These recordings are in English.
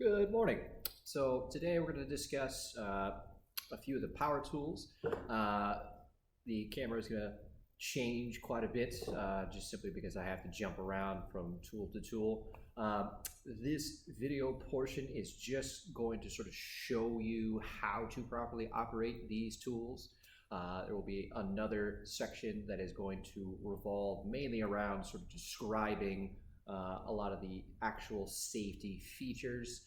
Good morning. So today we're going to discuss a few of the power tools. The camera is going to change quite a bit just simply because I have to jump around from tool to tool. This video portion is just going to sort of show you how to properly operate these tools. There will be another section that is going to revolve mainly around sort of describing a lot of the actual safety features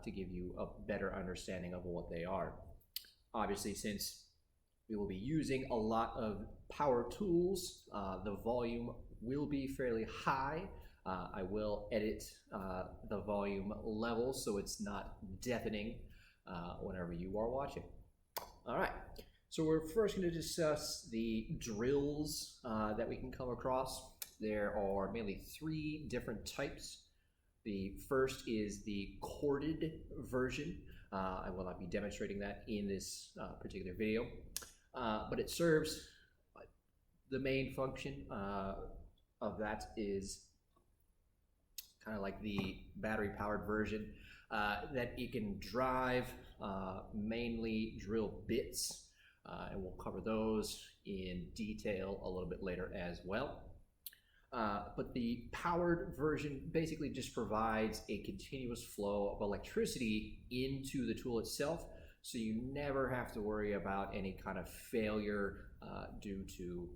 to give you a better understanding of what they are. Obviously, since we will be using a lot of power tools, the volume will be fairly high. I will edit the volume level so it's not deafening whenever you are watching. All right, so we're first going to discuss the drills that we can come across. There are mainly three different types. The first is the corded version. I will not be demonstrating that in this particular video, but it serves the main function of that is kind of like the battery powered version that you can drive mainly drill bits, and we'll cover those in detail a little bit later as well. But the powered version basically just provides a continuous flow of electricity into the tool itself, so you never have to worry about any kind of failure due to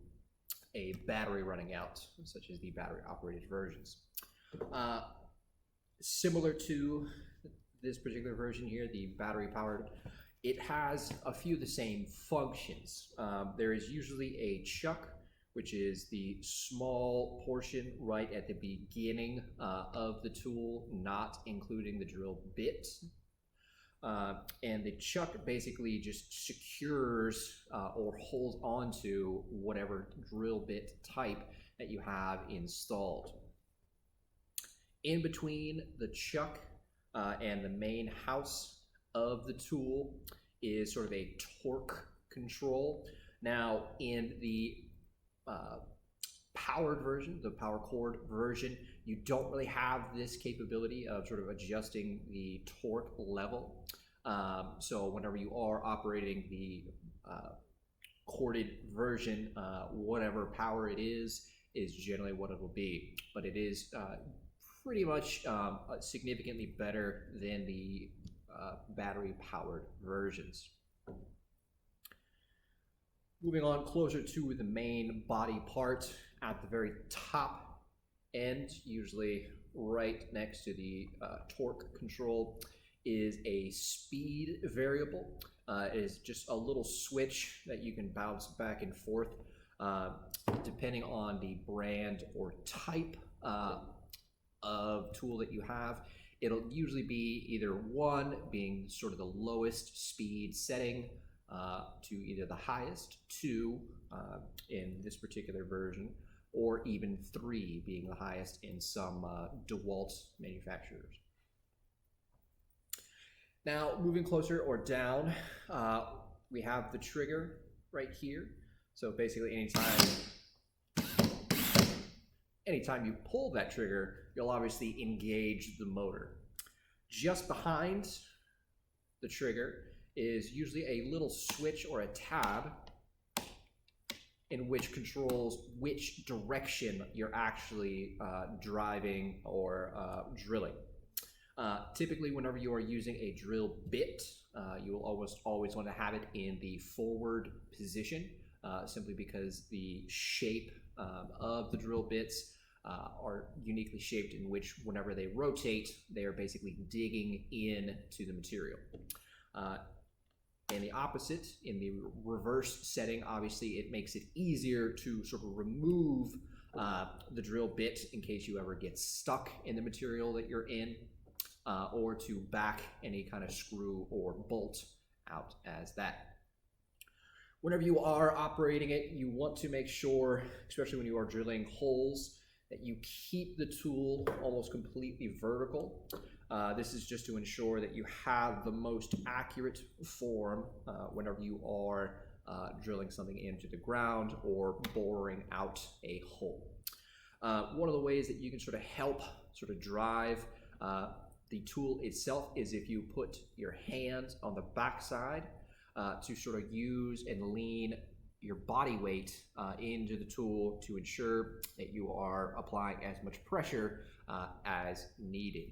a battery running out, such as the battery operated versions. Similar to this particular version here, the battery powered, it has a few of the same functions. There is usually a chuck, which is the small portion right at the beginning of the tool, not including the drill bit. And the chuck basically just secures or holds onto whatever drill bit type that you have installed. In between the chuck and the main house of the tool is sort of a torque control. Now, in the powered version, the power cord version, you don't really have this capability of sort of adjusting the torque level. So whenever you are operating the corded version, whatever power it is generally what it will be. But it is pretty much significantly better than the battery powered versions. Moving on closer to the main body part, at the very top end, usually right next to the torque control, is a speed variable. It is just a little switch that you can bounce back and forth depending on the brand or type of tool that you have. It'll usually be either 1 being sort of the lowest speed setting, to either the highest, 2 in this particular version, or even 3 being the highest in some DeWalt manufacturers. Now, moving closer or down, we have the trigger right here. So basically anytime you pull that trigger, you'll obviously engage the motor. Just behind the trigger is usually a little switch or a tab in which controls which direction you're actually driving or drilling. Typically, whenever you are using a drill bit, you will almost always want to have it in the forward position, simply because the shape of the drill bits are uniquely shaped in which whenever they rotate, they are basically digging into the material. And the opposite, in the reverse setting, obviously it makes it easier to sort of remove the drill bit in case you ever get stuck in the material that you're in, or to back any kind of screw or bolt out as that. Whenever you are operating it, you want to make sure, especially when you are drilling holes, that you keep the tool almost completely vertical. This is just to ensure that you have the most accurate form whenever you are drilling something into the ground or boring out a hole. One of the ways that you can sort of help drive the tool itself is if you put your hands on the back side to sort of use and lean your body weight into the tool to ensure that you are applying as much pressure as needed.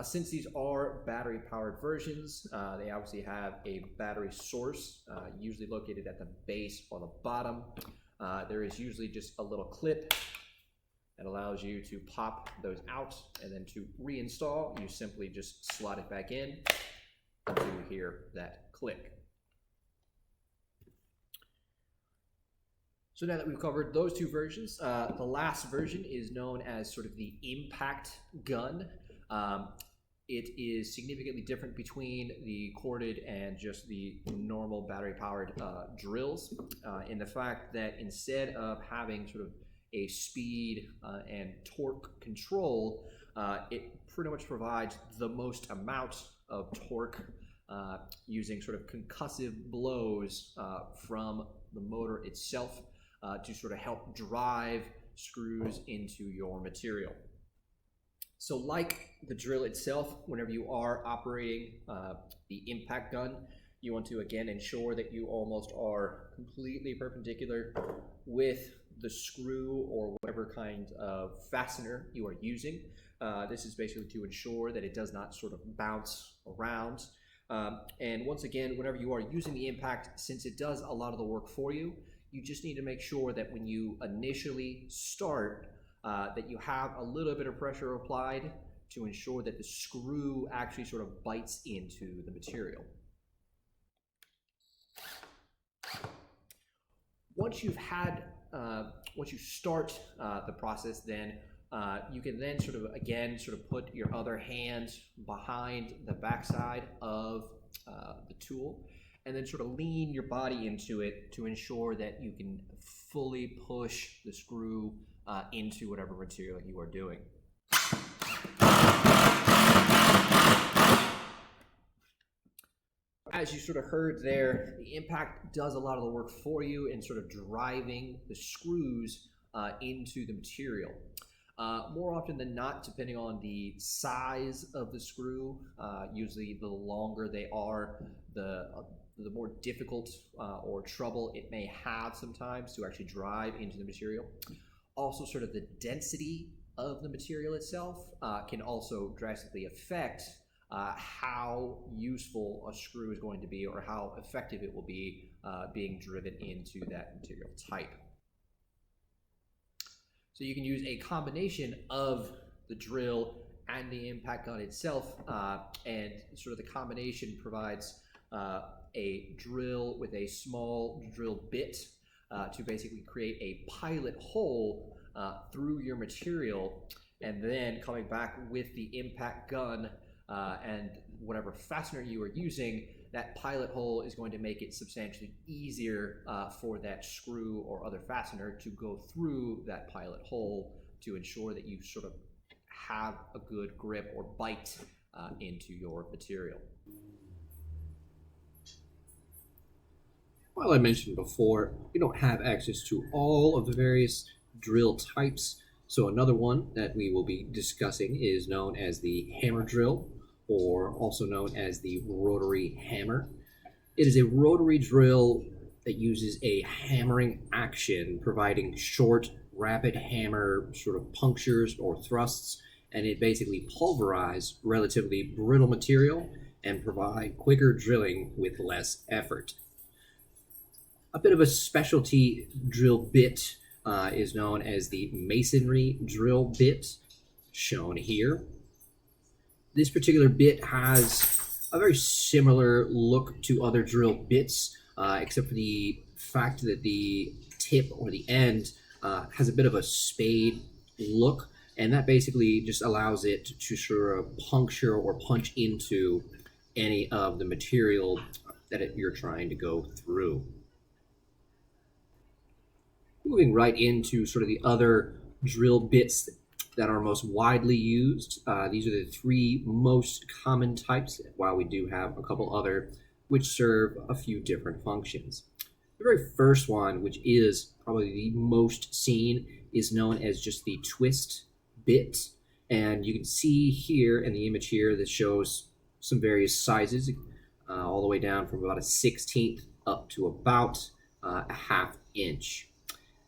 Since these are battery-powered versions, they obviously have a battery source, usually located at the base or the bottom. There is usually just a little clip that allows you to pop those out, and then to reinstall, you simply just slide it back in until you hear that click. So now that we've covered those two versions, the last version is known as sort of the impact gun. It is significantly different between the corded and just the normal battery-powered drills in the fact that instead of having sort of a speed and torque control, it pretty much provides the most amount of torque using sort of concussive blows from the motor itself to sort of help drive screws into your material. So like the drill itself, whenever you are operating the impact gun, you want to again ensure that you almost are completely perpendicular with the screw or whatever kind of fastener you are using. This is basically to ensure that it does not sort of bounce around. And once again, whenever you are using the impact, since it does a lot of the work for you, you just need to make sure that when you initially start, that you have a little bit of pressure applied to ensure that the screw actually sort of bites into the material. Once you start the process, then you can then sort of put your other hand behind the backside of the tool and then sort of lean your body into it to ensure that you can fully push the screw into whatever material you are doing. As you sort of heard there, the impact does a lot of the work for you in sort of driving the screws into the material. More often than not, depending on the size of the screw, usually the longer they are, the more difficult or trouble it may have sometimes to actually drive into the material. Also, sort of the density of the material itself can also drastically affect how useful a screw is going to be or how effective it will be being driven into that material type. So you can use a combination of the drill and the impact gun itself, and sort of the combination provides a drill with a small drill bit to basically create a pilot hole through your material, and then coming back with the impact gun and whatever fastener you are using, that pilot hole is going to make it substantially easier for that screw or other fastener to go through that pilot hole to ensure that you sort of have a good grip or bite into your material. Well, I mentioned before, we don't have access to all of the various drill types, so another one that we will be discussing is known as the hammer drill, or also known as the rotary hammer. It is a rotary drill that uses a hammering action, providing short, rapid hammer sort of punctures or thrusts, and it basically pulverizes relatively brittle material and provide quicker drilling with less effort. A bit of a specialty drill bit is known as the masonry drill bit, shown here. This particular bit has a very similar look to other drill bits, except for the fact that the tip or the end has a bit of a spade look, and that basically just allows it to sort of puncture or punch into any of the material that you're trying to go through. Moving right into sort of the other drill bits that are most widely used. These are the three most common types, while we do have a couple other which serve a few different functions. The very first one, which is probably the most seen, is known as just the twist bit, And you can see here in the image here that shows some various sizes, all the way down from about a 1/16 up to about a 1/2 inch.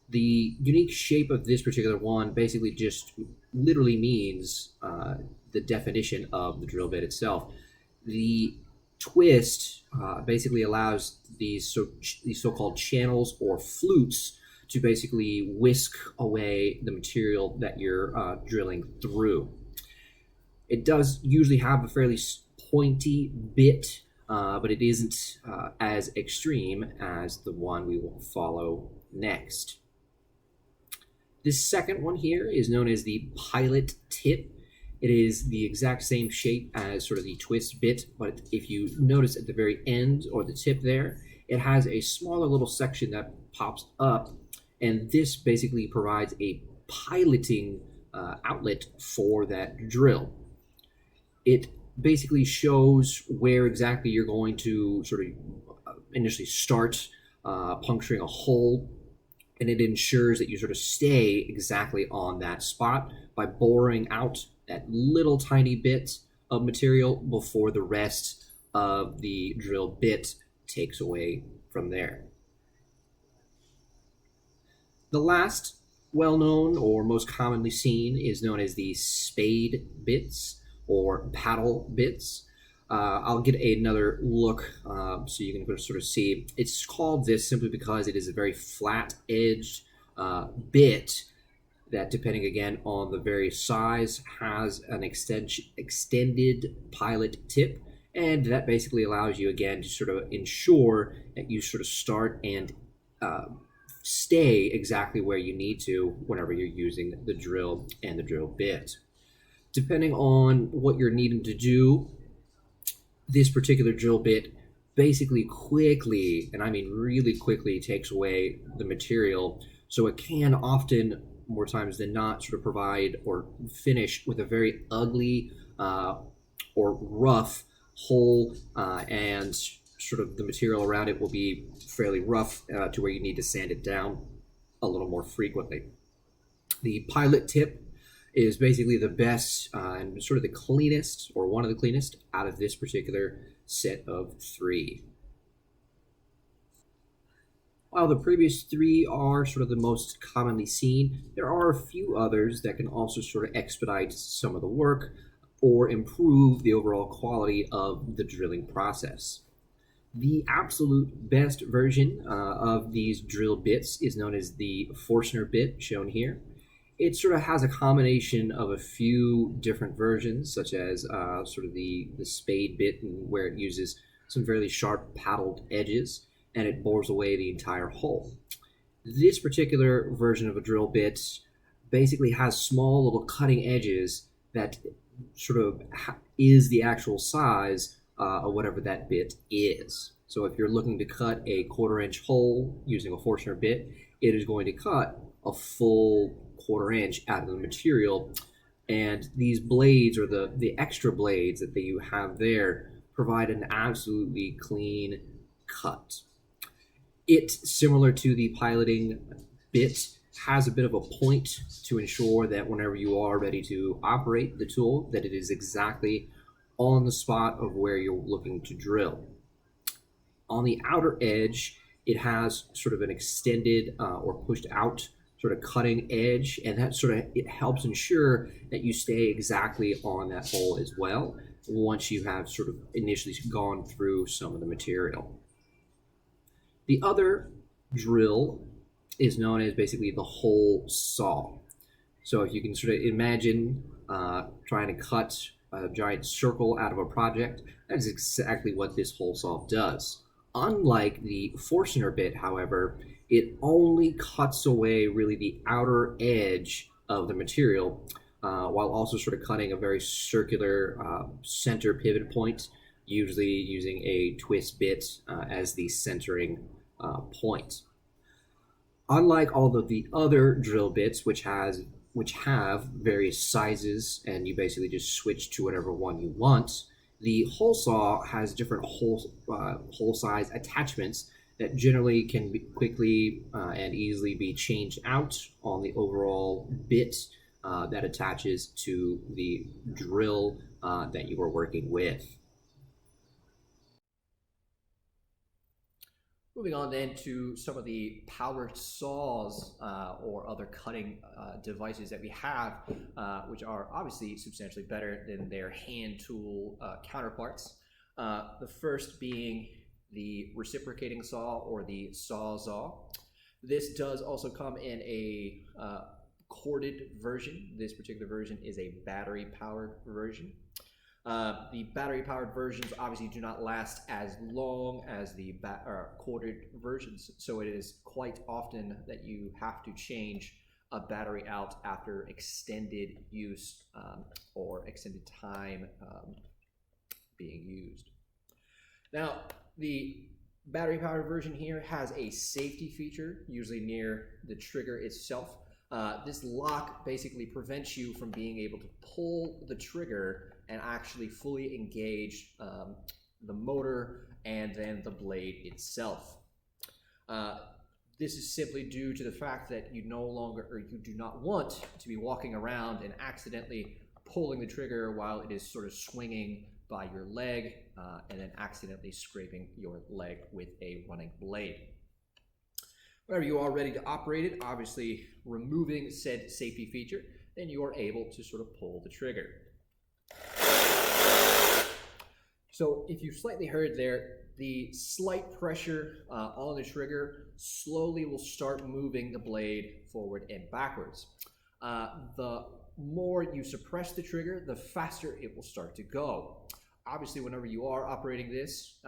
The unique shape of this particular one basically just literally means the definition of the drill bit itself. The twist basically allows these so-called channels or flutes to basically whisk away the material that you're drilling through. It does usually have a fairly pointy bit, but it isn't as extreme as the one we will follow next. This second one here is known as the pilot tip. It is the exact same shape as sort of the twist bit, but if you notice at the very end or the tip there, it has a smaller little section that pops up, and this basically provides a piloting outlet for that drill. It basically shows where exactly you're going to sort of initially start puncturing a hole, and it ensures that you sort of stay exactly on that spot by boring out that little tiny bit of material before the rest of the drill bit takes away from there. The last well-known or most commonly seen is known as the spade bits or paddle bits. I'll get another look so you can sort of see. It's called this simply because it is a very flat-edged bit that, depending again on the various size, has an extended pilot tip, and that basically allows you again to sort of ensure that you sort of start and stay exactly where you need to whenever you're using the drill and the drill bit. Depending on what you're needing to do, this particular drill bit basically quickly, and I mean really quickly, takes away the material, so it can often, more times than not, sort of provide or finish with a very ugly or rough hole, and sort of the material around it will be fairly rough to where you need to sand it down a little more frequently. The pilot tip is basically the best and sort of the cleanest, or one of the cleanest, out of this particular set of three. While the previous three are sort of the most commonly seen, there are a few others that can also sort of expedite some of the work or improve the overall quality of the drilling process. The absolute best version of these drill bits is known as the Forstner bit, shown here. It sort of has a combination of a few different versions, such as sort of the spade bit, where it uses some fairly sharp paddled edges, and it bores away the entire hole. This particular version of a drill bit basically has small little cutting edges that sort of is the actual size of whatever that bit is. So if you're looking to cut a 1/4 inch hole using a Forstner bit, it is going to cut a full 1/4 inch out of the material, and these blades, or the extra blades that you have there, provide an absolutely clean cut. It, similar to the piloting bit, has a bit of a point to ensure that whenever you are ready to operate the tool, that it is exactly on the spot of where you're looking to drill. On the outer edge, it has sort of an extended or pushed out sort of cutting edge, and that sort of, it helps ensure that you stay exactly on that hole as well once you have sort of initially gone through some of the material. The other drill is known as basically the hole saw. So if you can sort of imagine trying to cut a giant circle out of a project, that is exactly what this hole saw does. Unlike the Forstner bit, however, it only cuts away really the outer edge of the material, while also sort of cutting a very circular center pivot point, usually using a twist bit as the centering point. Unlike all of the other drill bits, which have various sizes, and you basically just switch to whatever one you want, the hole saw has different hole size attachments that generally can be quickly and easily be changed out on the overall bit that attaches to the drill that you are working with. Moving on then to some of the power saws or other cutting devices that we have, which are obviously substantially better than their hand tool counterparts. The first being the reciprocating saw or the Sawzall. This does also come in a corded version. This particular version is a battery-powered version. The battery-powered versions obviously do not last as long as the corded versions, so it is quite often that you have to change a battery out after extended use or extended time being used. Now, the battery-powered version here has a safety feature, usually near the trigger itself. This lock basically prevents you from being able to pull the trigger and actually fully engage the motor and then the blade itself. This is simply due to the fact that you no longer, or you do not want to be walking around and accidentally pulling the trigger while it is sort of swinging by your leg and then accidentally scraping your leg with a running blade. Whenever you are ready to operate it, obviously removing said safety feature, then you are able to sort of pull the trigger. So if you slightly heard there, the slight pressure on the trigger slowly will start moving the blade forward and backwards. The more you suppress the trigger, the faster it will start to go. Obviously, whenever you are operating this,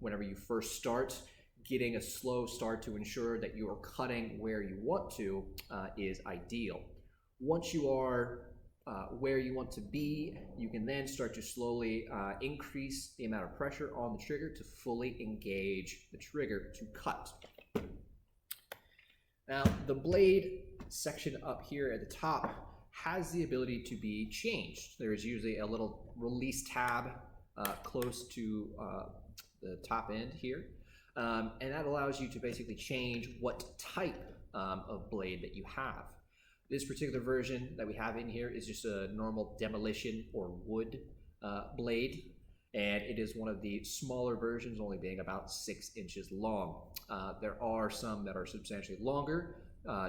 whenever you first start, getting a slow start to ensure that you are cutting where you want to is ideal. Once you are where you want to be, you can then start to slowly increase the amount of pressure on the trigger to fully engage the trigger to cut. Now, the blade section up here at the top has the ability to be changed. There is usually a little release tab close to the top end here. And that allows you to basically change what type of blade that you have. This particular version that we have in here is just a normal demolition or wood blade, and it is one of the smaller versions, only being about 6 inches long. There are some that are substantially longer,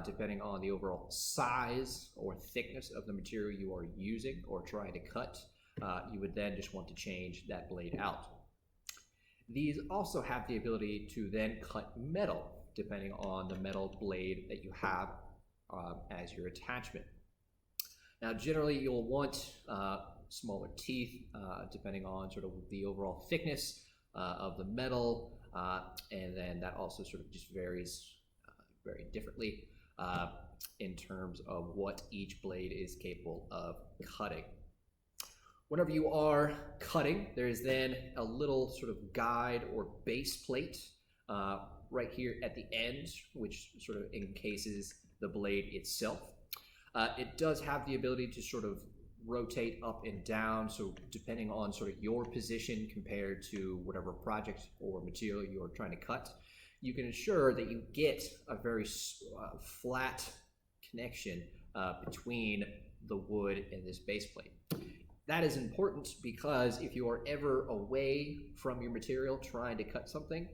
depending on the overall size or thickness of the material you are using or trying to cut. You would then just want to change that blade out. These also have the ability to then cut metal, depending on the metal blade that you have as your attachment. Now, generally, you'll want smaller teeth, depending on sort of the overall thickness of the metal, and then that also sort of just varies very differently in terms of what each blade is capable of cutting. Whenever you are cutting, there is then a little sort of guide or base plate right here at the end, which sort of encases the blade itself. It does have the ability to sort of rotate up and down, so depending on sort of your position compared to whatever project or material you're trying to cut, you can ensure that you get a very flat connection between the wood and this base plate. That is important because if you are ever away from your material trying to cut something,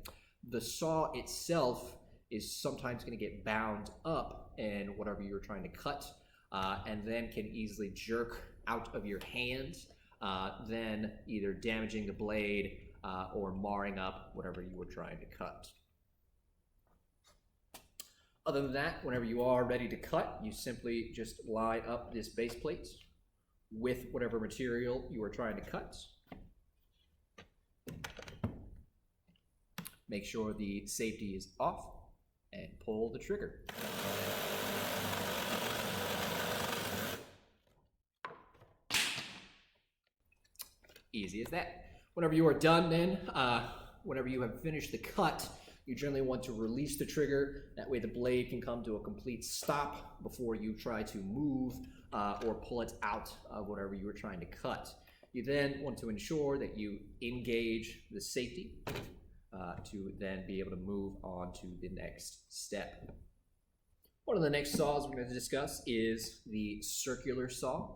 the saw itself is sometimes going to get bound up in whatever you're trying to cut, and then can easily jerk out of your hands, then either damaging the blade or marring up whatever you were trying to cut. Other than that, whenever you are ready to cut, you simply just line up this base plate with whatever material you are trying to cut. Make sure the safety is off and pull the trigger. Easy as that. Whenever you are done then, whenever you have finished the cut, you generally want to release the trigger. That way the blade can come to a complete stop before you try to move or pull it out of whatever you were trying to cut. You then want to ensure that you engage the safety to then be able to move on to the next step. One of the next saws we're going to discuss is the circular saw.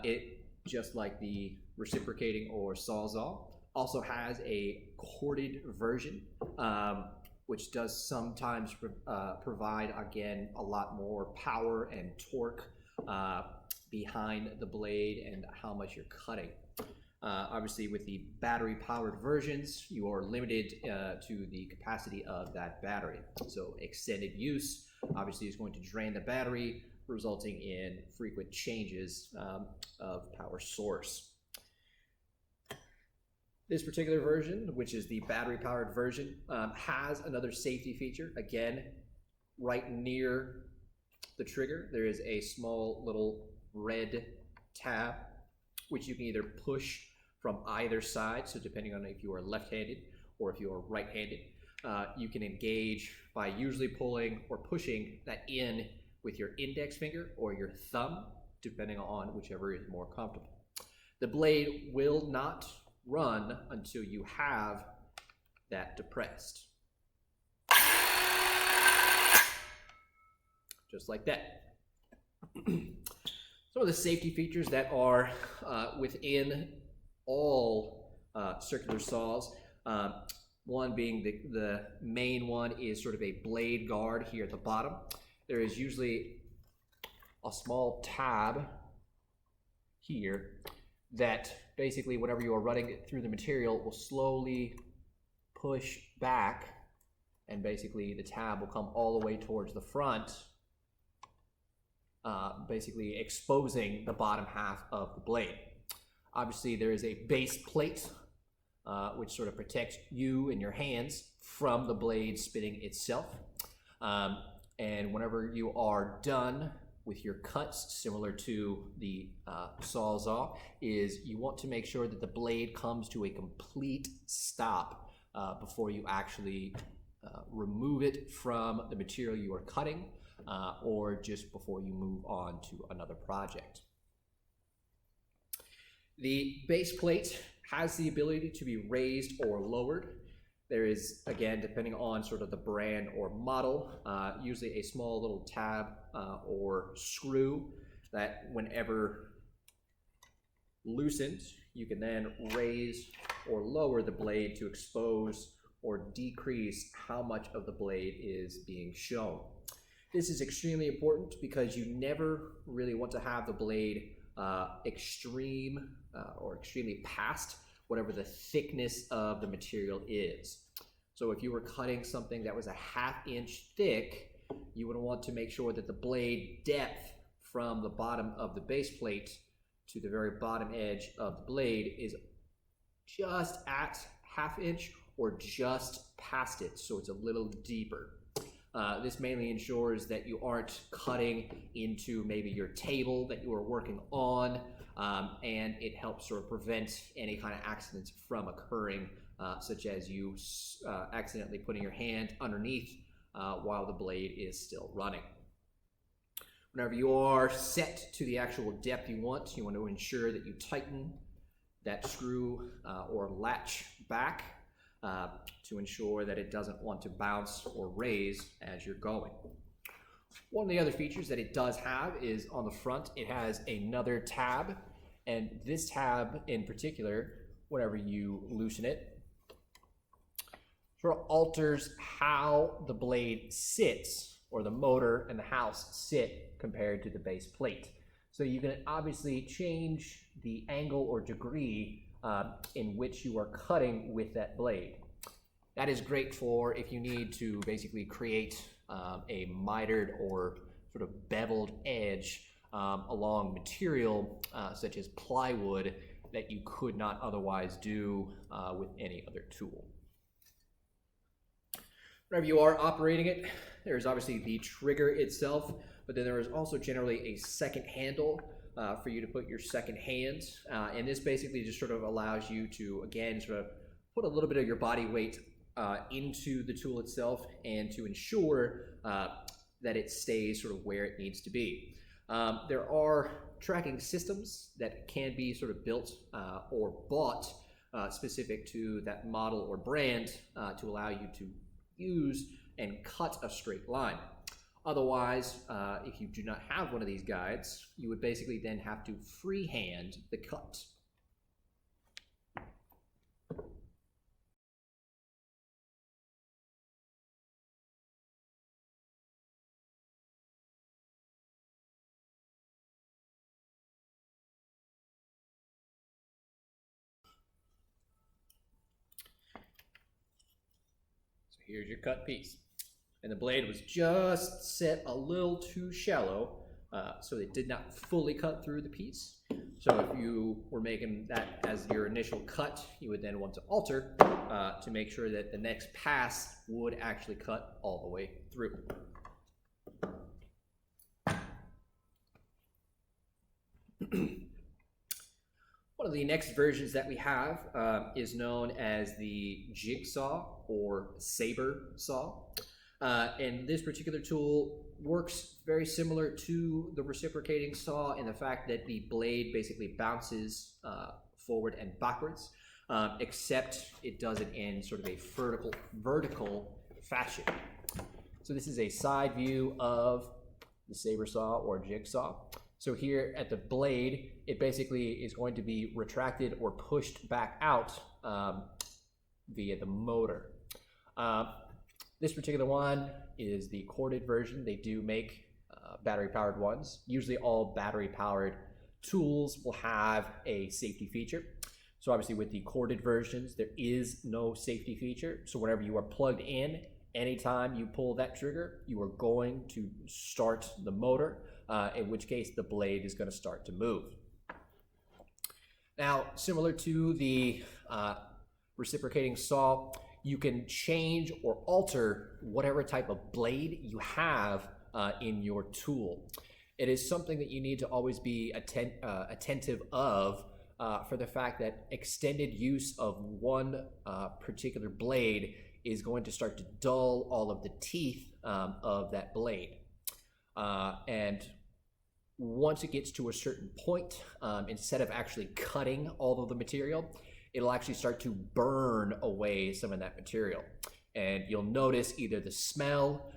It, just like the reciprocating or sawzall, also has a corded version, which does sometimes provide, again, a lot more power and torque behind the blade and how much you're cutting. Obviously, with the battery-powered versions, you are limited to the capacity of that battery. So extended use obviously is going to drain the battery, resulting in frequent changes of power source. This particular version, which is the battery-powered version, has another safety feature. Again, right near the trigger, there is a small little red tab, which you can either push from either side. So depending on if you are left-handed or if you are right-handed, you can engage by usually pulling or pushing that in with your index finger or your thumb, depending on whichever is more comfortable. The blade will not run until you have that depressed. Just like that. Some of the safety features that are within all circular saws, one being the main one is sort of a blade guard here at the bottom. There is usually a small tab here that basically whenever you are running it through the material will slowly push back, and basically the tab will come all the way towards the front, basically exposing the bottom half of the blade. Obviously there is a base plate which sort of protects you and your hands from the blade spinning itself. And whenever you are done with your cuts, similar to the sawzall, is you want to make sure that the blade comes to a complete stop before you actually remove it from the material you are cutting, or just before you move on to another project. The base plate has the ability to be raised or lowered. There is, again, depending on sort of the brand or model, usually a small little tab or screw that whenever loosened, you can then raise or lower the blade to expose or decrease how much of the blade is being shown. This is extremely important because you never really want to have the blade extremely past whatever the thickness of the material is. So if you were cutting something that was a 1/2 inch thick, you would want to make sure that the blade depth from the bottom of the base plate to the very bottom edge of the blade is just at 1/2 inch or just past it, so it's a little deeper. This mainly ensures that you aren't cutting into maybe your table that you are working on, and it helps sort of prevent any kind of accidents from occurring, such as you accidentally putting your hand underneath while the blade is still running. Whenever you are set to the actual depth you want to ensure that you tighten that screw or latch back to ensure that it doesn't want to bounce or raise as you're going. One of the other features that it does have is on the front, it has another tab, and this tab in particular, whenever you loosen it, sort of alters how the blade sits, or the motor and the house sit compared to the base plate. So you can obviously change the angle or degree in which you are cutting with that blade. That is great for if you need to basically create a mitered or sort of beveled edge along material such as plywood that you could not otherwise do with any other tool. Whenever you are operating it, there's obviously the trigger itself, but then there is also generally a second handle for you to put your second hand, and this basically just sort of allows you to, again, sort of put a little bit of your body weight into the tool itself and to ensure that it stays sort of where it needs to be. There are tracking systems that can be sort of built or bought specific to that model or brand to allow you to use and cut a straight line. Otherwise, if you do not have one of these guides, you would basically then have to freehand the cut. So here's your cut piece. And the blade was just set a little too shallow, so it did not fully cut through the piece. So if you were making that as your initial cut, you would then want to alter to make sure that the next pass would actually cut all the way through. One of the next versions that we have is known as the jigsaw or saber saw. And this particular tool works very similar to the reciprocating saw in the fact that the blade basically bounces forward and backwards, except it does it in sort of a vertical fashion. So this is a side view of the saber saw or jigsaw. So here at the blade, it basically is going to be retracted or pushed back out via the motor. This particular one is the corded version. They do make battery-powered ones. Usually all battery-powered tools will have a safety feature. So obviously with the corded versions, there is no safety feature. So whenever you are plugged in, anytime you pull that trigger, you are going to start the motor, in which case the blade is going to start to move. Now, similar to the reciprocating saw, you can change or alter whatever type of blade you have in your tool. It is something that you need to always be attentive of for the fact that extended use of one particular blade is going to start to dull all of the teeth of that blade. And once it gets to a certain point, instead of actually cutting all of the material, it'll actually start to burn away some of that material. And you'll notice either the smell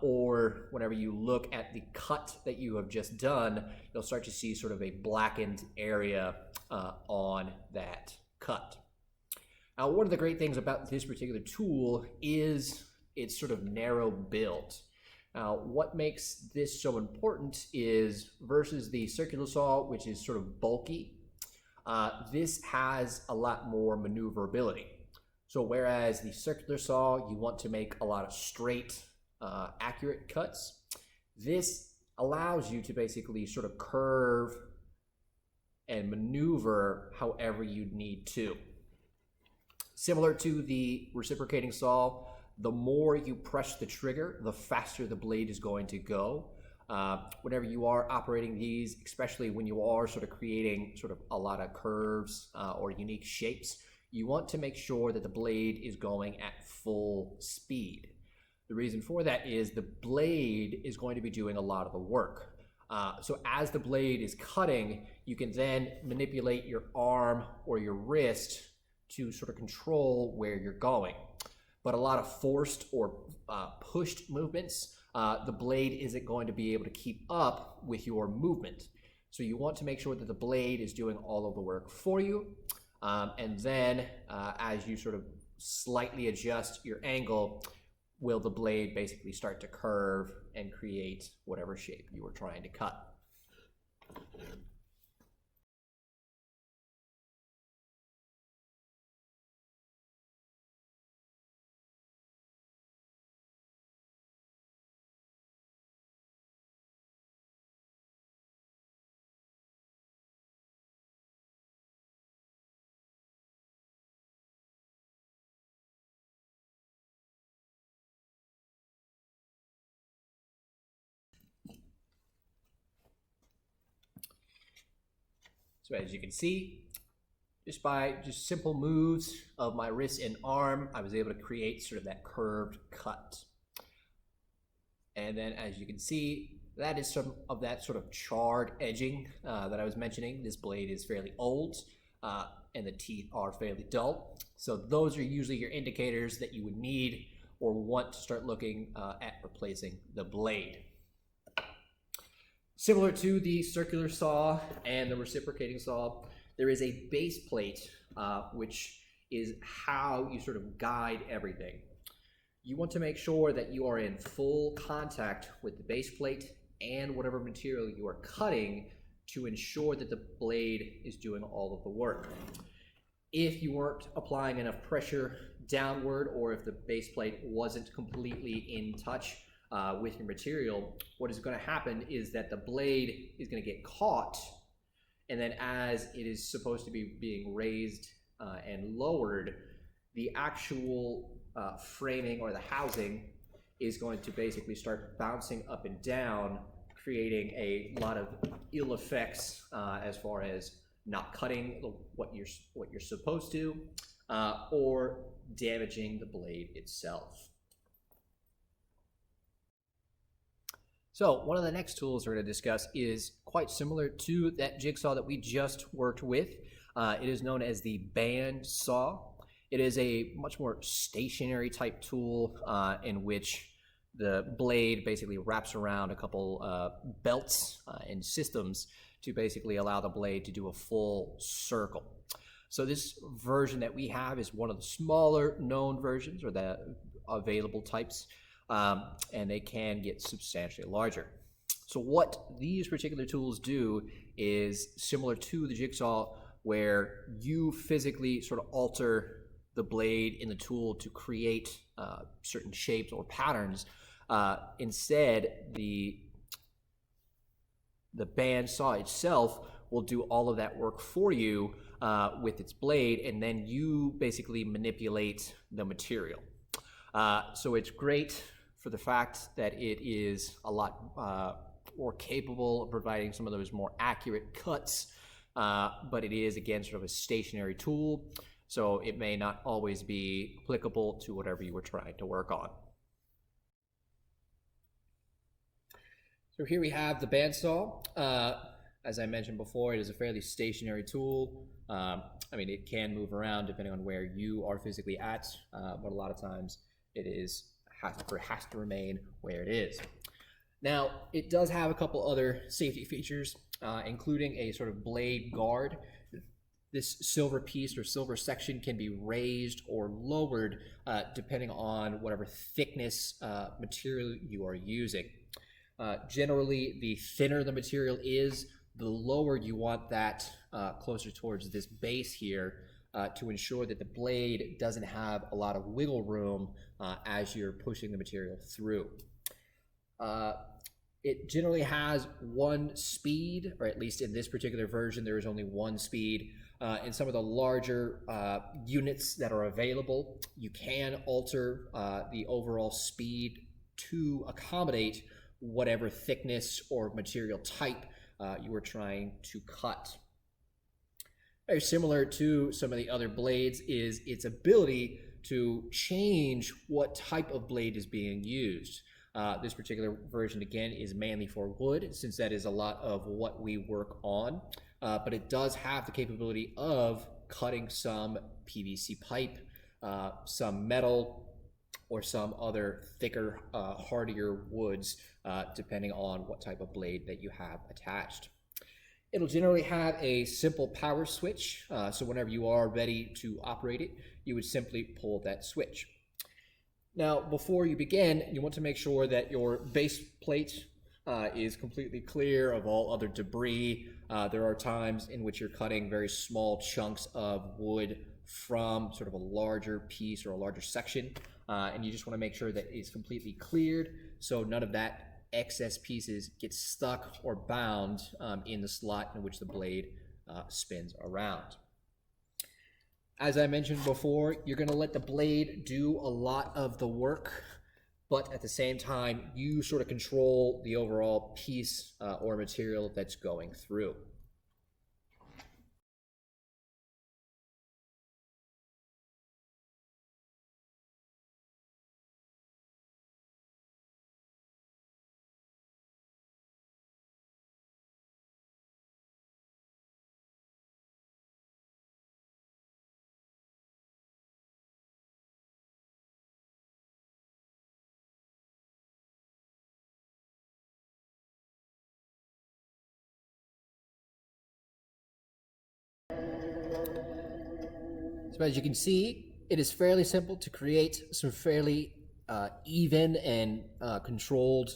or whenever you look at the cut that you have just done, you'll start to see sort of a blackened area on that cut. Now, one of the great things about this particular tool is its sort of narrow build. Now, what makes this so important is versus the circular saw, which is sort of bulky, this has a lot more maneuverability. So whereas the circular saw, you want to make a lot of straight, accurate cuts, this allows you to basically sort of curve and maneuver however you need to. Similar to the reciprocating saw, the more you press the trigger, the faster the blade is going to go. Whenever you are operating these, especially when you are sort of creating sort of a lot of curves or unique shapes, you want to make sure that the blade is going at full speed. The reason for that is the blade is going to be doing a lot of the work. So as the blade is cutting, you can then manipulate your arm or your wrist to sort of control where you're going. But a lot of forced or pushed movements, the blade isn't going to be able to keep up with your movement. So you want to make sure that the blade is doing all of the work for you. And then as you sort of slightly adjust your angle, will the blade basically start to curve and create whatever shape you were trying to cut. So as you can see, just by simple moves of my wrist and arm, I was able to create sort of that curved cut. And then as you can see, that is some of that sort of charred edging that I was mentioning. This blade is fairly old and the teeth are fairly dull. So those are usually your indicators that you would need or want to start looking at replacing the blade. Similar to the circular saw and the reciprocating saw, there is a base plate, which is how you sort of guide everything. You want to make sure that you are in full contact with the base plate and whatever material you are cutting to ensure that the blade is doing all of the work. If you weren't applying enough pressure downward, or if the base plate wasn't completely in touch with your material, what is going to happen is that the blade is going to get caught, and then as it is supposed to be being raised and lowered, the actual framing or the housing is going to basically start bouncing up and down, creating a lot of ill effects as far as not cutting what you're supposed to, or damaging the blade itself. So one of the next tools we're going to discuss is quite similar to that jigsaw that we just worked with. It is known as the band saw. It is a much more stationary type tool in which the blade basically wraps around a couple belts and systems to basically allow the blade to do a full circle. So this version that we have is one of the smaller known versions, or the available types, and they can get substantially larger. So what these particular tools do is similar to the jigsaw, where you physically sort of alter the blade in the tool to create certain shapes or patterns. Instead, the band saw itself will do all of that work for you with its blade, and then you basically manipulate the material. So it's great for the fact that it is a lot more capable of providing some of those more accurate cuts, but it is, again, sort of a stationary tool, so it may not always be applicable to whatever you were trying to work on. So here we have the bandsaw. As I mentioned before, it is a fairly stationary tool. I mean, it can move around depending on where you are physically at, but a lot of times it has to remain where it is. Now, it does have a couple other safety features, including a sort of blade guard. This silver piece or silver section can be raised or lowered depending on whatever thickness material you are using. Generally, the thinner the material is, the lower you want that closer towards this base here to ensure that the blade doesn't have a lot of wiggle room as you're pushing the material through. It generally has one speed, or at least in this particular version, there is only one speed. In some of the larger units that are available, you can alter the overall speed to accommodate whatever thickness or material type you were trying to cut. Very similar to some of the other blades is its ability to change what type of blade is being used. This particular version, again, is mainly for wood, since that is a lot of what we work on, but it does have the capability of cutting some PVC pipe, some metal, or some other thicker, hardier woods, depending on what type of blade that you have attached. It'll generally have a simple power switch, so whenever you are ready to operate it, you would simply pull that switch. Now, before you begin, you want to make sure that your base plate is completely clear of all other debris. There are times in which you're cutting very small chunks of wood from sort of a larger piece or a larger section, and you just want to make sure that it's completely cleared so none of that excess pieces get stuck or bound in the slot in which the blade spins around. As I mentioned before, you're going to let the blade do a lot of the work, but at the same time, you sort of control the overall piece or material that's going through. So as you can see, it is fairly simple to create some fairly even and controlled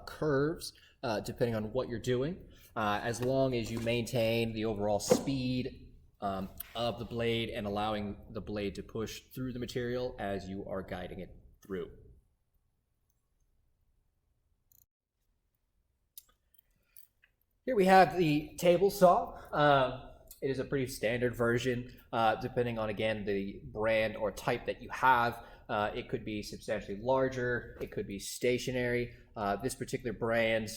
curves depending on what you're doing, as long as you maintain the overall speed of the blade and allowing the blade to push through the material as you are guiding it through. Here we have the table saw. It is a pretty standard version, depending on, again, the brand or type that you have. It could be substantially larger, it could be stationary. This particular brand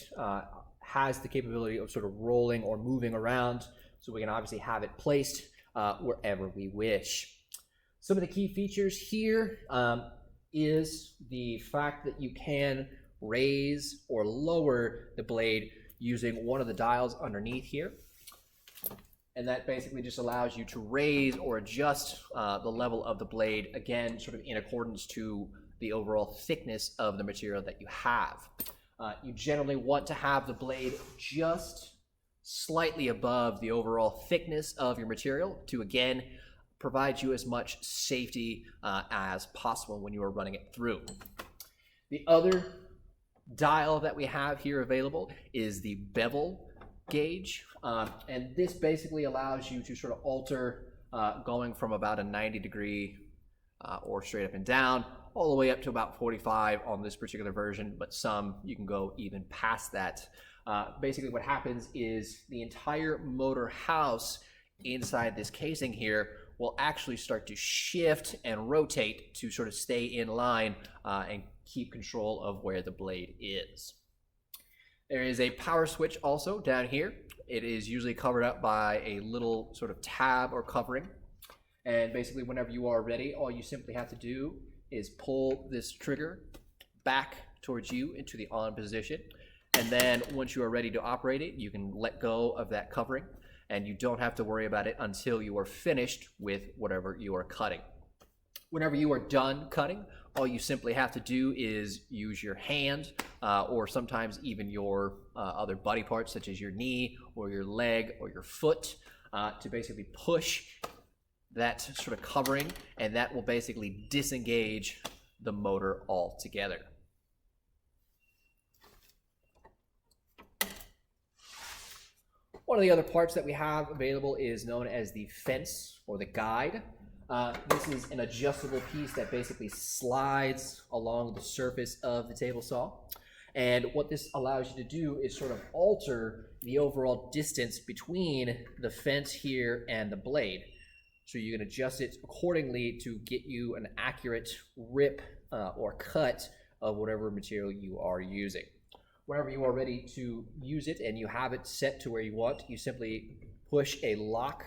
has the capability of sort of rolling or moving around, so we can obviously have it placed wherever we wish. Some of the key features here is the fact that you can raise or lower the blade using one of the dials underneath here. And that basically just allows you to raise or adjust the level of the blade, again, sort of in accordance to the overall thickness of the material that you have. You generally want to have the blade just slightly above the overall thickness of your material to, again, provide you as much safety as possible when you are running it through. The other dial that we have here available is the bevel gauge, and this basically allows you to sort of alter going from about a 90-degree or straight up and down all the way up to about 45 on this particular version, but some you can go even past that. Basically what happens is the entire motor house inside this casing here will actually start to shift and rotate to sort of stay in line and keep control of where the blade is. There is a power switch also down here. It is usually covered up by a little sort of tab or covering. And basically whenever you are ready, all you simply have to do is pull this trigger back towards you into the on position. And then once you are ready to operate it, you can let go of that covering and you don't have to worry about it until you are finished with whatever you are cutting. Whenever you are done cutting, all you simply have to do is use your hand or sometimes even your other body parts such as your knee or your leg or your foot to basically push that sort of covering, and that will basically disengage the motor altogether. One of the other parts that we have available is known as the fence or the guide. This is an adjustable piece that basically slides along the surface of the table saw. And what this allows you to do is sort of alter the overall distance between the fence here and the blade. So you can adjust it accordingly to get you an accurate rip or cut of whatever material you are using. Whenever you are ready to use it and you have it set to where you want, you simply push a lock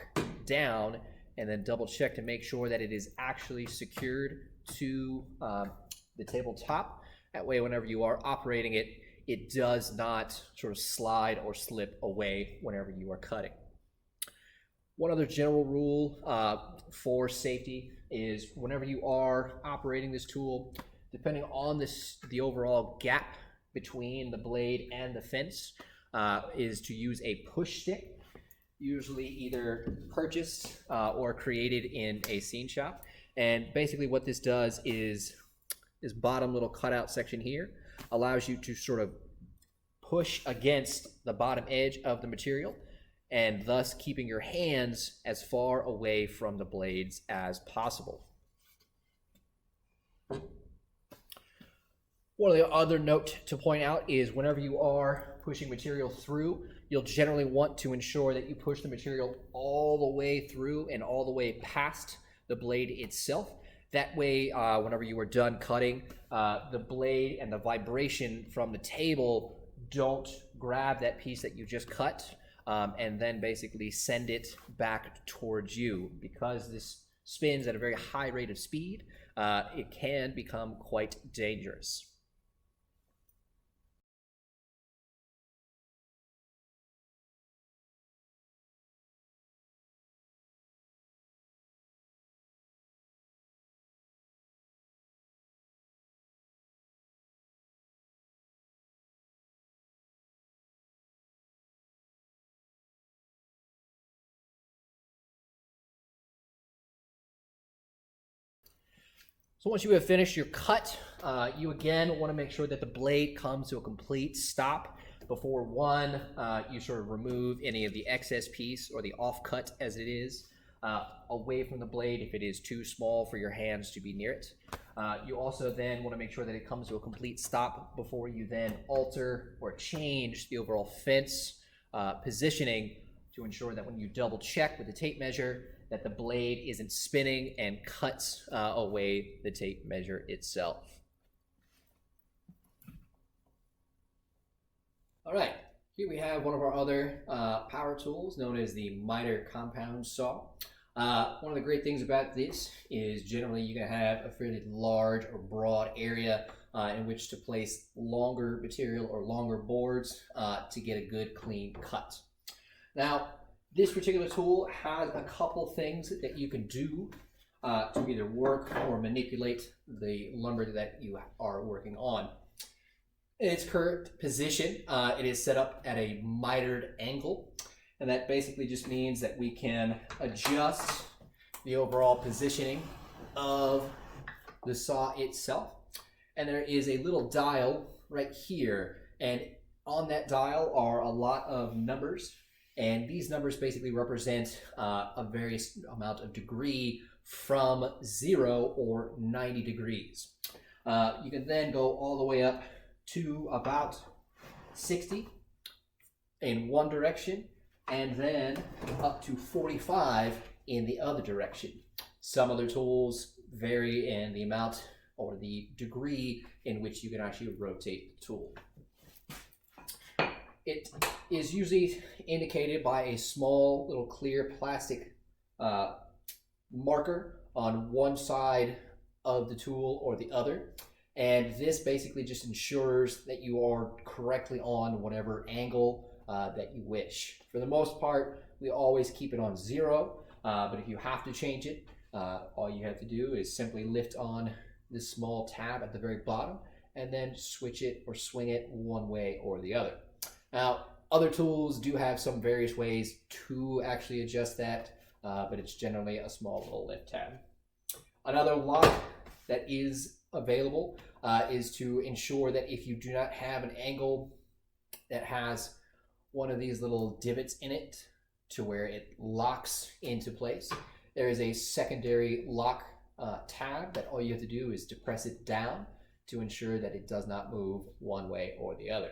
down and then double check to make sure that it is actually secured to the tabletop. That way, whenever you are operating it, it does not sort of slide or slip away whenever you are cutting. One other general rule for safety is whenever you are operating this tool, depending on the overall gap between the blade and the fence, is to use a push stick, usually either purchased or created in a scene shop. And basically what this does is this bottom little cutout section here allows you to sort of push against the bottom edge of the material, and thus keeping your hands as far away from the blades as possible. One of the other note to point out is whenever you are pushing material through, you'll generally want to ensure that you push the material all the way through and all the way past the blade itself. That way, whenever you are done cutting, the blade and the vibration from the table don't grab that piece that you just cut and then basically send it back towards you. Because this spins at a very high rate of speed, it can become quite dangerous. So once you have finished your cut, you again want to make sure that the blade comes to a complete stop before one, you sort of remove any of the excess piece or the offcut as it is away from the blade if it is too small for your hands to be near it. You also then want to make sure that it comes to a complete stop before you then alter or change the overall fence positioning to ensure that when you double check with the tape measure that the blade isn't spinning and cuts away the tape measure itself. All right, here we have one of our other power tools known as the miter compound saw. One of the great things about this is generally you're going to have a fairly large or broad area in which to place longer material or longer boards to get a good clean cut. Now, this particular tool has a couple things that you can do to either work or manipulate the lumber that you are working on. In its current position, it is set up at a mitered angle, and that basically just means that we can adjust the overall positioning of the saw itself. And there is a little dial right here, and on that dial are a lot of numbers, and these numbers basically represent a various amount of degree from 0 or 90 degrees. You can then go all the way up to about 60 in one direction, and then up to 45 in the other direction. Some other tools vary in the amount or the degree in which you can actually rotate the tool. It is usually indicated by a small little clear plastic marker on one side of the tool or the other. And this basically just ensures that you are correctly on whatever angle that you wish. For the most part, we always keep it on 0, but if you have to change it, all you have to do is simply lift on this small tab at the very bottom and then switch it or swing it one way or the other. Now, other tools do have some various ways to actually adjust that, but it's generally a small little lift tab. Another lock that is available is to ensure that if you do not have an angle that has one of these little divots in it to where it locks into place, there is a secondary lock tab that all you have to do is to press it down to ensure that it does not move one way or the other.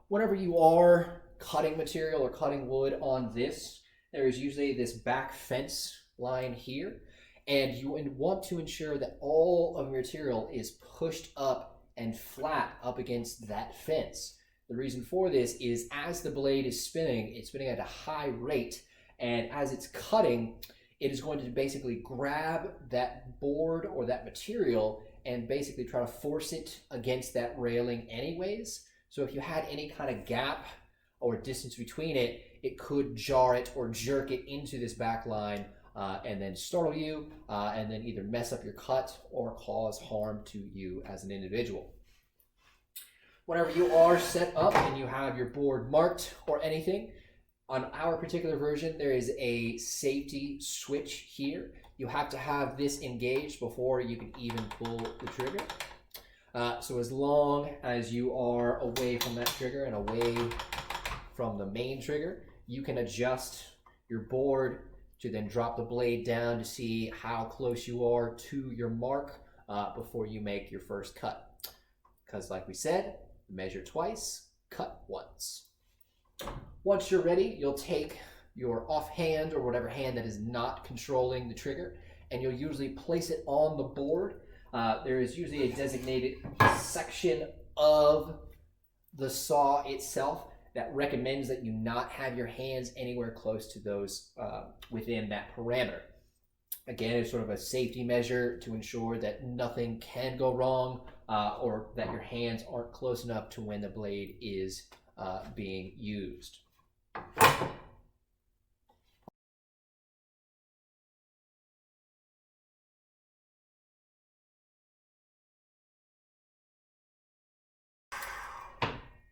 Whenever you are cutting material or cutting wood on this, there is usually this back fence line here, and you want to ensure that all of your material is pushed up and flat up against that fence. The reason for this is as the blade is spinning, it's spinning at a high rate, and as it's cutting, it is going to basically grab that board or that material and basically try to force it against that railing anyways. So if you had any kind of gap or distance between it, it could jar it or jerk it into this back line and then startle you and then either mess up your cut or cause harm to you as an individual. Whenever you are set up and you have your board marked or anything, on our particular version, there is a safety switch here. You have to have this engaged before you can even pull the trigger. So as long as you are away from that trigger and away from the main trigger, you can adjust your board to then drop the blade down to see how close you are to your mark before you make your first cut. Because like we said, measure twice, cut once. Once you're ready, you'll take your offhand or whatever hand that is not controlling the trigger, and you'll usually place it on the board. There is usually a designated section of the saw itself that recommends that you not have your hands anywhere close to those within that parameter. Again, it's sort of a safety measure to ensure that nothing can go wrong or that your hands aren't close enough to when the blade is being used.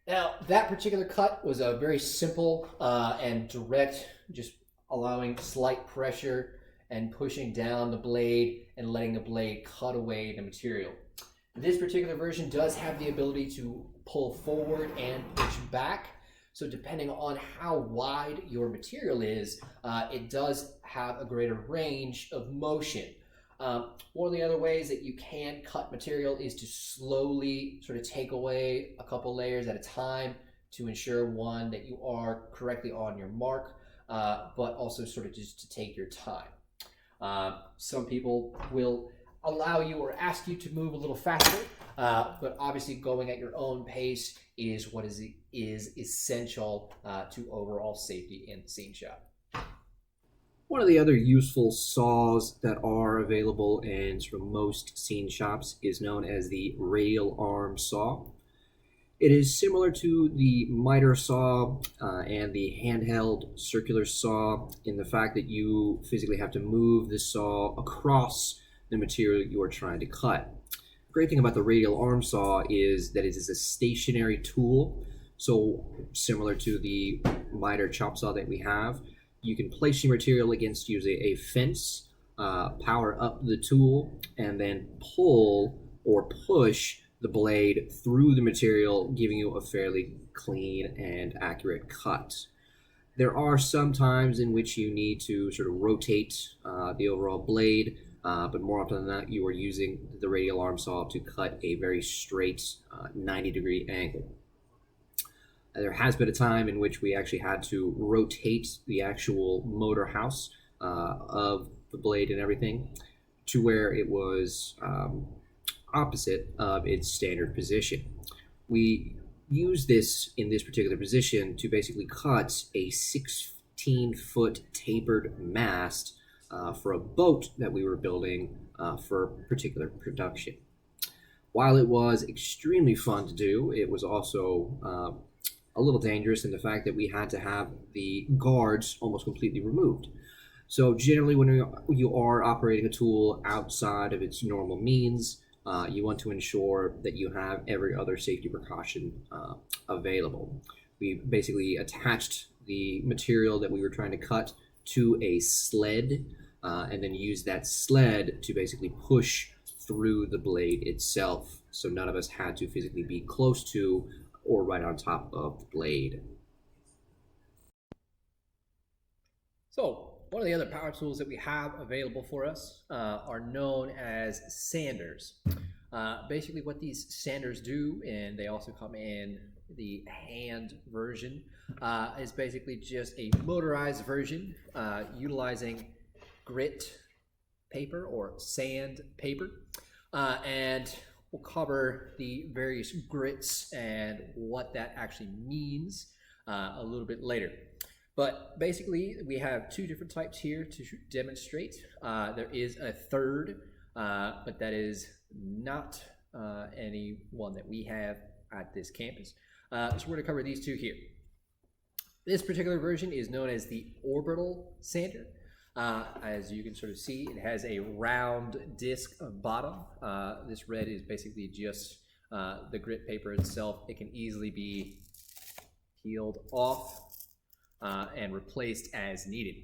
Now, that particular cut was a very simple and direct, just allowing slight pressure and pushing down the blade and letting the blade cut away the material. This particular version does have the ability to pull forward and push back. So depending on how wide your material is, it does have a greater range of motion. One of the other ways that you can cut material is to slowly sort of take away a couple layers at a time to ensure, one, that you are correctly on your mark, but also sort of just to take your time. Some people will allow you or ask you to move a little faster, but obviously going at your own pace is what is essential to overall safety in the scene shop. One of the other useful saws that are available in sort of most scene shops is known as the radial arm saw. It is similar to the miter saw and the handheld circular saw in the fact that you physically have to move the saw across the material you are trying to cut. The great thing about the radial arm saw is that it is a stationary tool, so similar to the miter chop saw that we have. You can place your material against usually a fence, power up the tool, and then pull or push the blade through the material, giving you a fairly clean and accurate cut. There are some times in which you need to sort of rotate the overall blade, but more often than not, you are using the radial arm saw to cut a very straight 90-degree angle. There has been a time in which we actually had to rotate the actual motor house of the blade and everything to where it was opposite of its standard position. We use this in this particular position to basically cut a 16-foot tapered mast for a boat that we were building for particular production. While it was extremely fun to do, it was also a little dangerous in the fact that we had to have the guards almost completely removed. So generally when you are operating a tool outside of its normal means, you want to ensure that you have every other safety precaution available. We basically attached the material that we were trying to cut to a sled and then used that sled to basically push through the blade itself. So none of us had to physically be close to or right on top of the blade. So one of the other power tools that we have available for us are known as sanders. Basically what these sanders do, and they also come in the hand version, is basically just a motorized version utilizing grit paper or sand paper, and we'll cover the various grits and what that actually means a little bit later. But basically, we have two different types here to demonstrate. There is a third, but that is not any one that we have at this campus. So we're going to cover these two here. This particular version is known as the orbital sander. As you can sort of see, it has a round disc bottom. This red is basically just the grit paper itself. It can easily be peeled off and replaced as needed.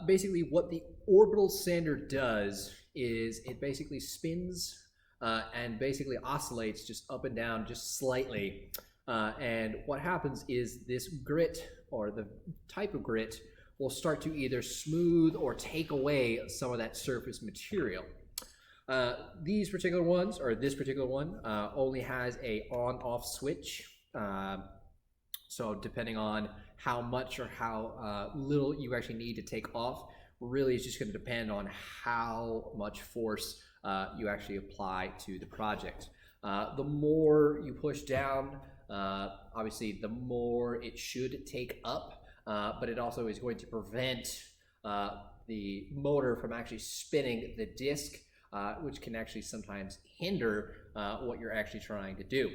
Basically, what the orbital sander does is it basically spins and basically oscillates just up and down just slightly. And what happens is this grit, or the type of grit, will start to either smooth or take away some of that surface material. These particular ones, or this particular one, only has a on-off switch. So depending on how much or how little you actually need to take off, really is just going to depend on how much force you actually apply to the project. The more you push down, obviously the more it should take up. But it also is going to prevent the motor from actually spinning the disc, which can actually sometimes hinder what you're actually trying to do.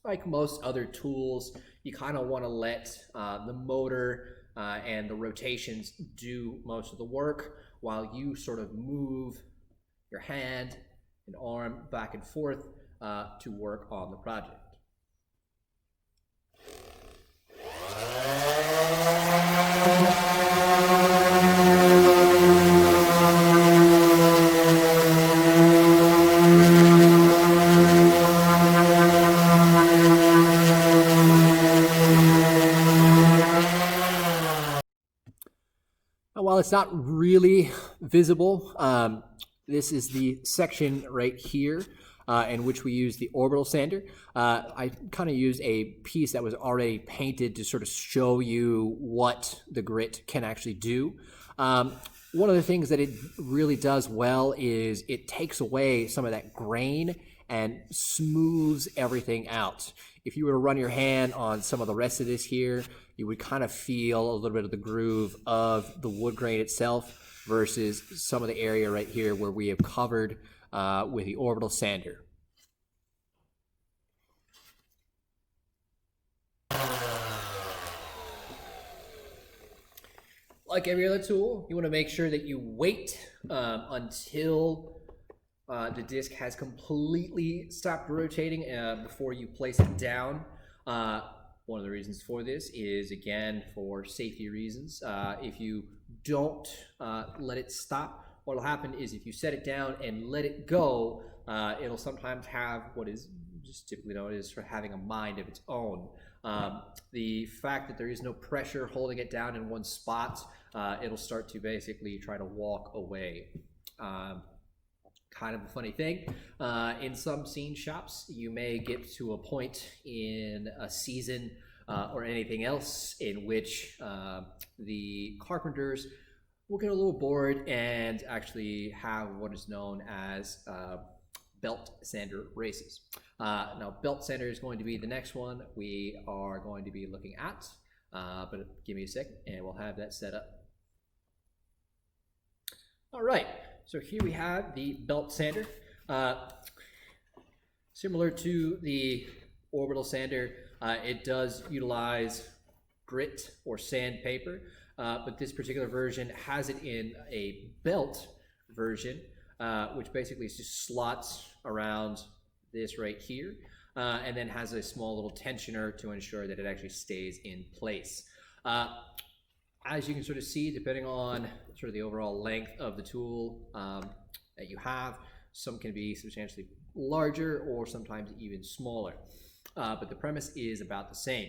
Like most other tools, you kind of want to let the motor and the rotations do most of the work while you sort of move your hand and arm back and forth to work on the project. it's not really visible. This is the section right here in which we use the orbital sander. I kind of used a piece that was already painted to sort of show you what the grit can actually do. One of the things that it really does well is it takes away some of that grain and smooths everything out. If you were to run your hand on some of the rest of this here, you would kind of feel a little bit of the groove of the wood grain itself versus some of the area right here where we have covered with the orbital sander. Like every other tool, you want to make sure that you wait until the disc has completely stopped rotating before you place it down. One of the reasons for this is, again, for safety reasons. If you don't let it stop, what will happen is if you set it down and let it go, it'll sometimes have what is just typically known as for having a mind of its own. The fact that there is no pressure holding it down in one spot, it'll start to basically try to walk away. Kind of a funny thing. In some scene shops, you may get to a point in a season or anything else in which the carpenters will get a little bored and actually have what is known as belt sander races. Now, belt sander is going to be the next one we are going to be looking at, but give me a second and we'll have that set up. All right, so here we have the belt sander. Similar to the orbital sander, it does utilize grit or sandpaper, but this particular version has it in a belt version, which basically is just slots around this right here, and then has a small little tensioner to ensure that it actually stays in place. As you can sort of see, depending on sort of the overall length of the tool that you have, some can be substantially larger or sometimes even smaller, but the premise is about the same.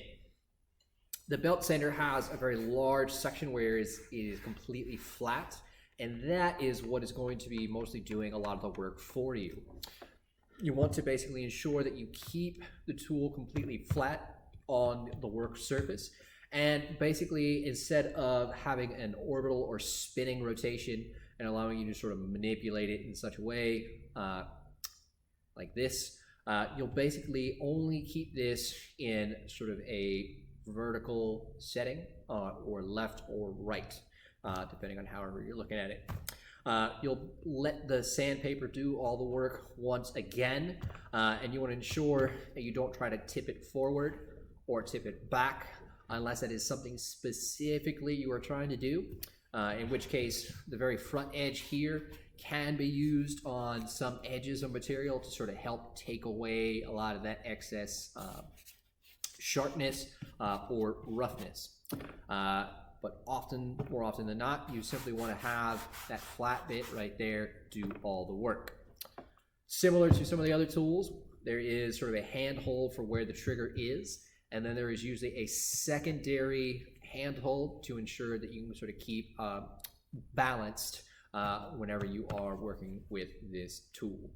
The belt sander has a very large section where it is completely flat, and that is what is going to be mostly doing a lot of the work for you. You want to basically ensure that you keep the tool completely flat on the work surface, and basically instead of having an orbital or spinning rotation and allowing you to sort of manipulate it in such a way like this, you'll basically only keep this in sort of a vertical setting or left or right, depending on however you're looking at it. You'll let the sandpaper do all the work once again, and you want to ensure that you don't try to tip it forward or tip it back unless that is something specifically you are trying to do, in which case the very front edge here can be used on some edges of material to sort of help take away a lot of that excess sharpness or roughness. But more often than not, you simply want to have that flat bit right there do all the work. Similar to some of the other tools, there is sort of a handhold for where the trigger is, and then there is usually a secondary handhold to ensure that you can sort of keep balanced whenever you are working with this tool.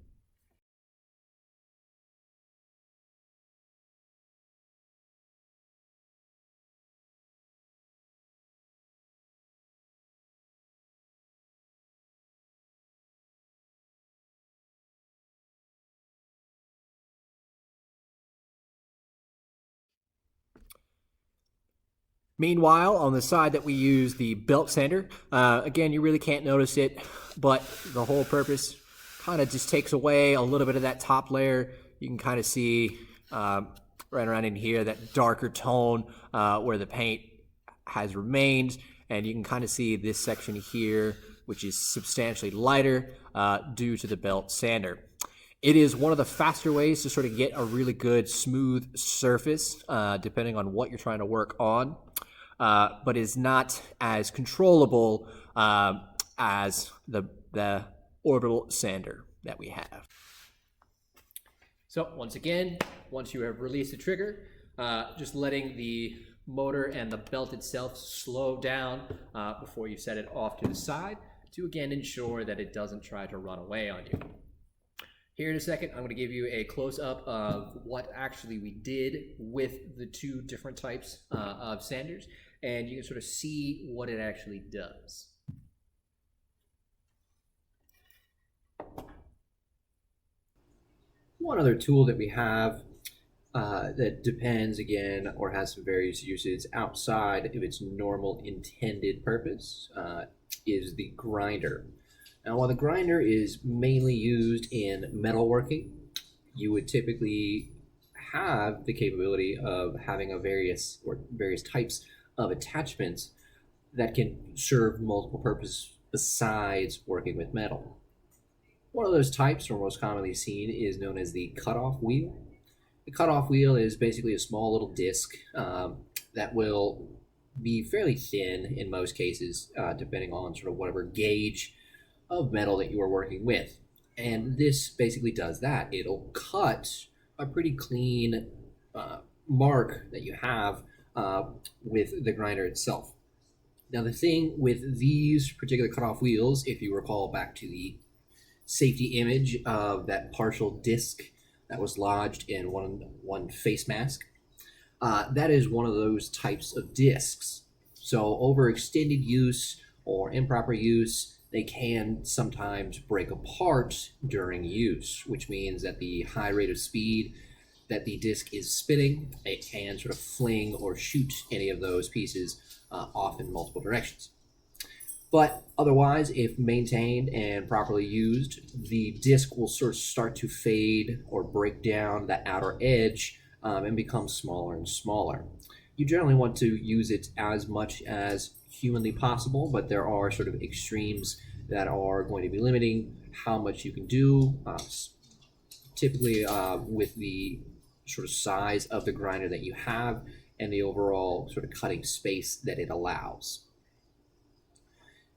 Meanwhile, on the side that we use the belt sander, again, you really can't notice it, but the whole purpose kind of just takes away a little bit of that top layer. You can kind of see right around in here that darker tone where the paint has remained, and you can kind of see this section here, which is substantially lighter due to the belt sander. It is one of the faster ways to sort of get a really good smooth surface, depending on what you're trying to work on. But is not as controllable as the orbital sander that we have. So once again, once you have released the trigger, just letting the motor and the belt itself slow down before you set it off to the side to again ensure that it doesn't try to run away on you. Here in a second, I'm going to give you a close-up of what actually we did with the two different types of sanders, and you can sort of see what it actually does. One other tool that we have that depends again or has some various uses outside of its normal intended purpose is the grinder. Now, while the grinder is mainly used in metalworking, you would typically have the capability of having various types of attachments that can serve multiple purposes besides working with metal. One of those types, or most commonly seen, is known as the cutoff wheel. The cutoff wheel is basically a small little disc that will be fairly thin in most cases, depending on sort of whatever gauge of metal that you are working with. And this basically does that. It'll cut a pretty clean mark that you have with the grinder itself. Now, the thing with these particular cutoff wheels, if you recall back to the safety image of that partial disc that was lodged in one face mask, that is one of those types of discs. So overextended use or improper use, they can sometimes break apart during use, which means that the high rate of speed that the disc is spinning, it can sort of fling or shoot any of those pieces off in multiple directions. But otherwise, if maintained and properly used, the disc will sort of start to fade or break down the outer edge and become smaller and smaller. You generally want to use it as much as humanly possible, but there are sort of extremes that are going to be limiting how much you can do, typically with the sort of size of the grinder that you have and the overall sort of cutting space that it allows.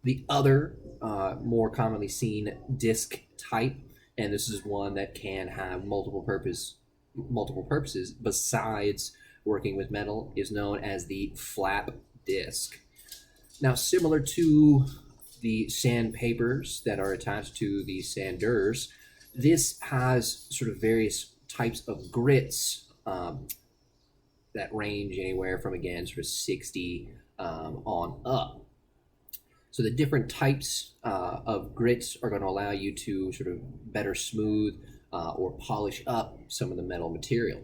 The other more commonly seen disc type, and this is one that can have multiple purposes besides working with metal, is known as the flap disc. Now, similar to the sandpapers that are attached to the sanders, this has sort of various types of grits that range anywhere from, again, sort of 60 on up. So the different types of grits are going to allow you to sort of better smooth or polish up some of the metal material.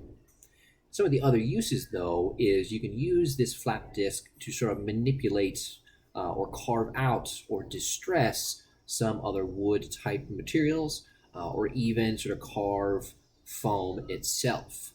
Some of the other uses, though, is you can use this flap disc to sort of manipulate or carve out or distress some other wood type materials or even sort of carve foam itself.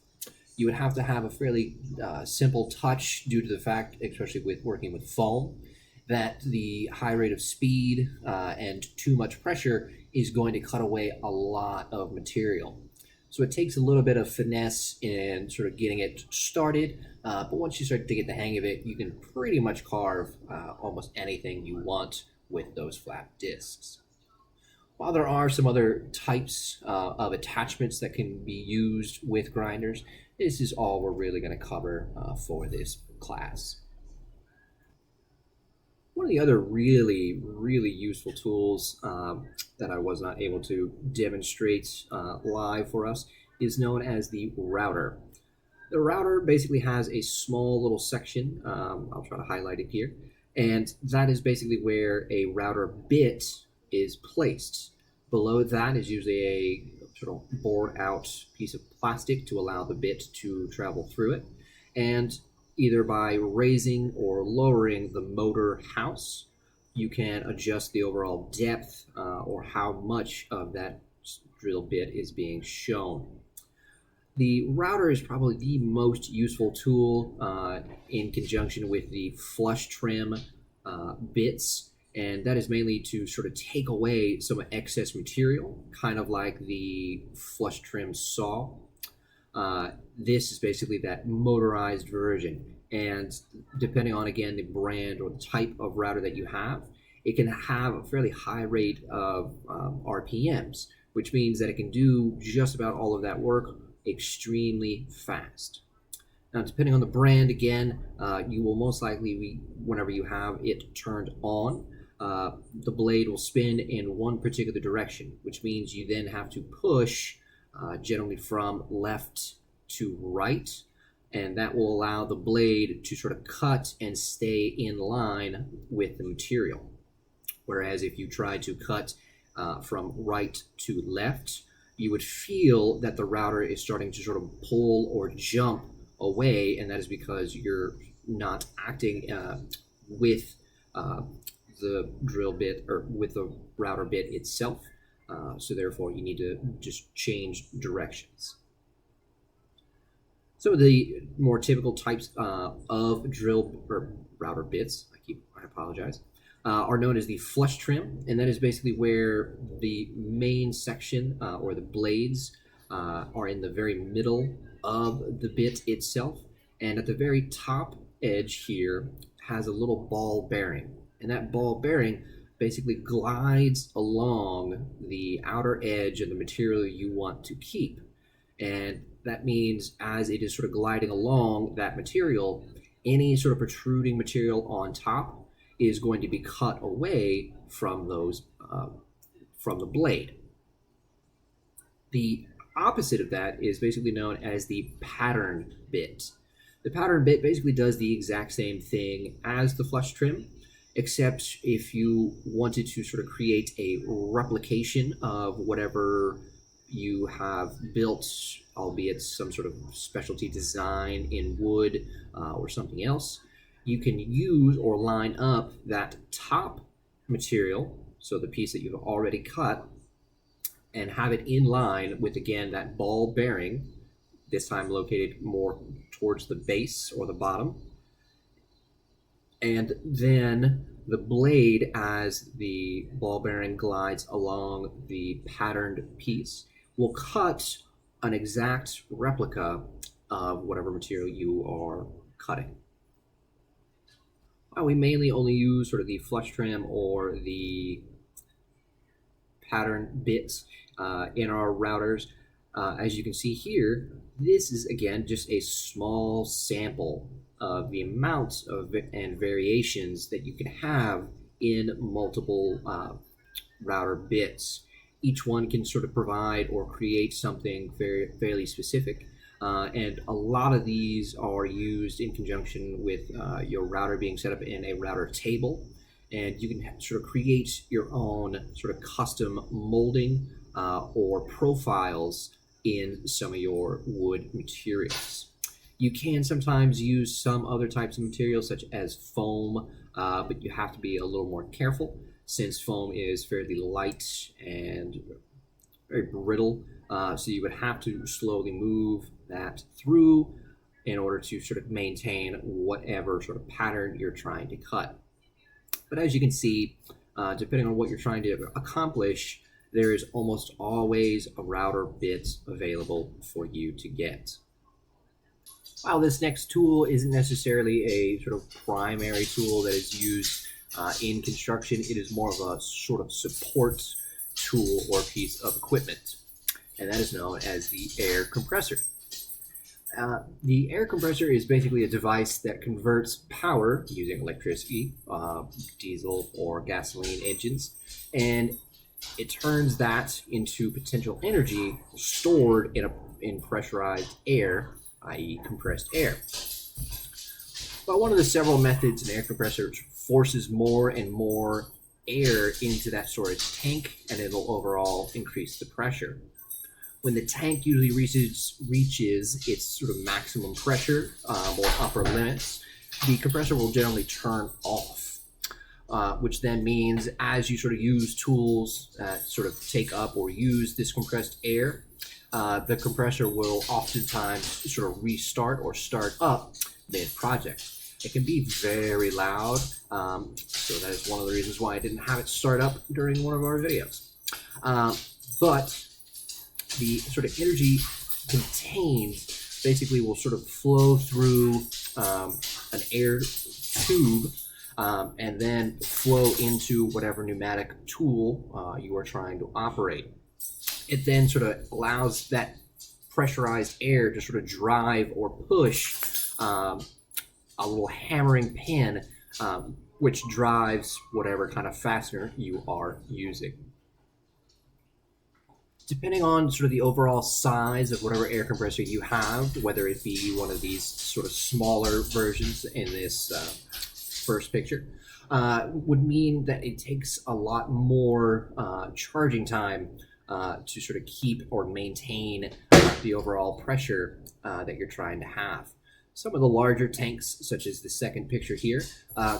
You would have to have a fairly simple touch due to the fact, especially with working with foam, that the high rate of speed and too much pressure is going to cut away a lot of material. So it takes a little bit of finesse in sort of getting it started, but once you start to get the hang of it, you can pretty much carve almost anything you want with those flap discs. While there are some other types of attachments that can be used with grinders, this is all we're really going to cover for this class. One of the other really useful tools that I was not able to demonstrate live for us is known as the router. The router basically has a small little section, I'll try to highlight it here, and that is basically where a router bit is placed. Below that is usually a sort of bored out piece of plastic to allow the bit to travel through it. And either by raising or lowering the motor house, you can adjust the overall depth or how much of that drill bit is being shown. The router is probably the most useful tool in conjunction with the flush trim bits, and that is mainly to sort of take away some excess material, kind of like the flush trim saw. This is basically that motorized version, and depending on, again, the brand or the type of router that you have, it can have a fairly high rate of RPMs, which means that it can do just about all of that work extremely fast. Now, depending on the brand, again, you will most likely, whenever you have it turned on, the blade will spin in one particular direction, which means you then have to push generally from left to right, and that will allow the blade to sort of cut and stay in line with the material. Whereas if you try to cut from right to left, you would feel that the router is starting to sort of pull or jump away, and that is because you're not acting with the drill bit or with the router bit itself. So therefore, you need to just change directions. Some of the more typical types of drill or router bits, I apologize, are known as the flush trim, and that is basically where the main section or the blades are in the very middle of the bit itself, and at the very top edge here has a little ball bearing, and that ball bearing basically glides along the outer edge of the material you want to keep. And that means as it is sort of gliding along that material, any sort of protruding material on top is going to be cut away from those from the blade. The opposite of that is basically known as the pattern bit. The pattern bit basically does the exact same thing as the flush trim, except if you wanted to sort of create a replication of whatever you have built, albeit some sort of specialty design in wood or something else, you can use or line up that top material, so the piece that you've already cut, and have it in line with, again, that ball bearing, this time located more towards the base or the bottom. And then the blade, as the ball bearing glides along the patterned piece, will cut an exact replica of whatever material you are cutting. We mainly only use sort of the flush trim or the pattern bits in our routers. As you can see here, this is again just a small sample of the amounts of and variations that you can have in multiple router bits. Each one can sort of provide or create something fairly specific. And a lot of these are used in conjunction with your router being set up in a router table. And you can sort of create your own sort of custom molding or profiles in some of your wood materials. You can sometimes use some other types of materials such as foam, but you have to be a little more careful since foam is fairly light and very brittle. So you would have to slowly move that through in order to sort of maintain whatever sort of pattern you're trying to cut. But as you can see, depending on what you're trying to accomplish, there is almost always a router bit available for you to get. While this next tool isn't necessarily a sort of primary tool that is used in construction, it is more of a sort of support tool or piece of equipment, and that is known as the air compressor. The air compressor is basically a device that converts power using electricity, diesel or gasoline engines, and it turns that into potential energy stored in pressurized air, i.e. compressed air. But one of the several methods an air compressor forces more and more air into that storage tank, and it'll overall increase the pressure. When the tank usually reaches its sort of maximum pressure or upper limits, the compressor will generally turn off, which then means as you sort of use tools that sort of take up or use this compressed air, the compressor will oftentimes sort of restart or start up mid-project. It can be very loud, so that is one of the reasons why I didn't have it start up during one of our videos. But the sort of energy contained basically will sort of flow through an air tube and then flow into whatever pneumatic tool you are trying to operate. It then sort of allows that pressurized air to sort of drive or push a little hammering pin, which drives whatever kind of fastener you are using. Depending on sort of the overall size of whatever air compressor you have, whether it be one of these sort of smaller versions in this first picture, would mean that it takes a lot more charging time to sort of keep or maintain the overall pressure that you're trying to have. Some of the larger tanks, such as the second picture here,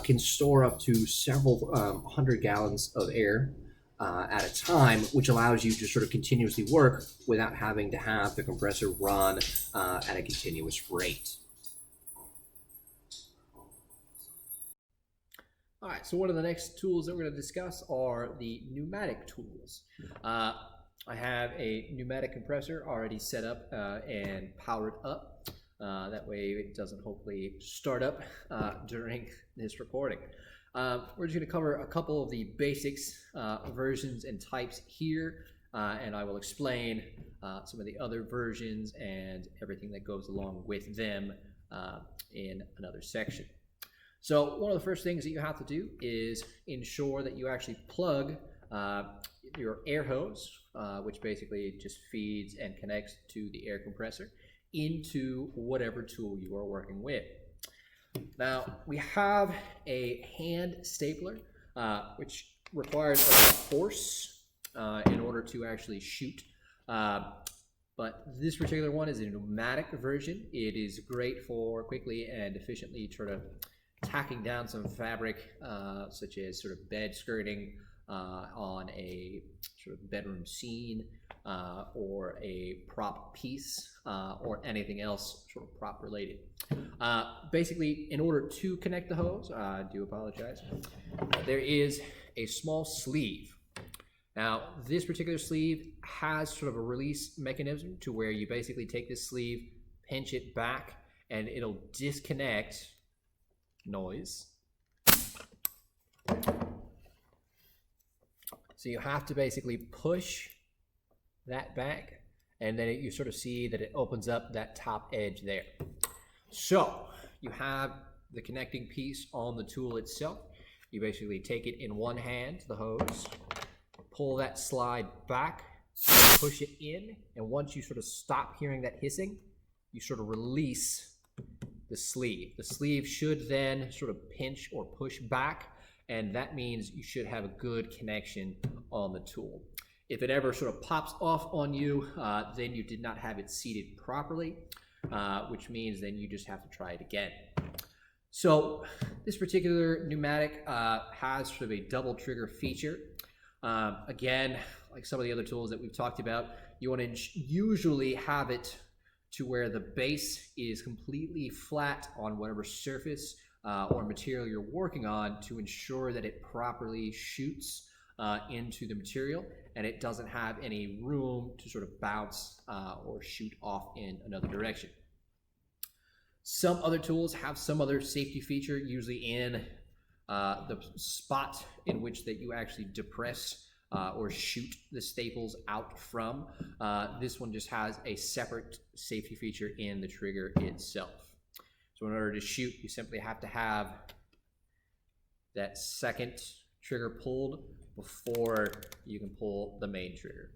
can store up to several hundred gallons of air at a time, which allows you to sort of continuously work without having to have the compressor run at a continuous rate. All right, so one of the next tools that we're going to discuss are the pneumatic tools. I have a pneumatic compressor already set up and powered up. That way it doesn't hopefully start up during this recording. We're just going to cover a couple of the basics, versions and types here, and I will explain some of the other versions and everything that goes along with them in another section. So one of the first things that you have to do is ensure that you actually plug your air hose, which basically just feeds and connects to the air compressor, into whatever tool you are working with. Now, we have a hand stapler, which requires a force in order to actually shoot. But this particular one is a pneumatic version. It is great for quickly and efficiently sort of tacking down some fabric, such as sort of bed skirting on a sort of bedroom scene, or a prop piece, or anything else sort of prop related. Basically, in order to connect the hose, I do apologize, there is a small sleeve. Now, this particular sleeve has sort of a release mechanism to where you basically take this sleeve, pinch it back, and it'll disconnect noise. So you have to basically push that back, and then you sort of see that it opens up that top edge there. So you have the connecting piece on the tool itself. You basically take it in one hand, the hose, pull that slide back, push it in, and once you sort of stop hearing that hissing, you sort of release the sleeve. The sleeve should then sort of pinch or push back, and that means you should have a good connection on the tool. If it ever sort of pops off on you, then you did not have it seated properly, which means then you just have to try it again. So this particular pneumatic has sort of a double trigger feature. Again, like some of the other tools that we've talked about, you want to usually have it to where the base is completely flat on whatever surface or material you're working on to ensure that it properly shoots into the material and it doesn't have any room to sort of bounce or shoot off in another direction. Some other tools have some other safety feature, usually in the spot in which that you actually depress or shoot the staples out from. This one just has a separate safety feature in the trigger itself. So in order to shoot, you simply have to have that second trigger pulled before you can pull the main trigger.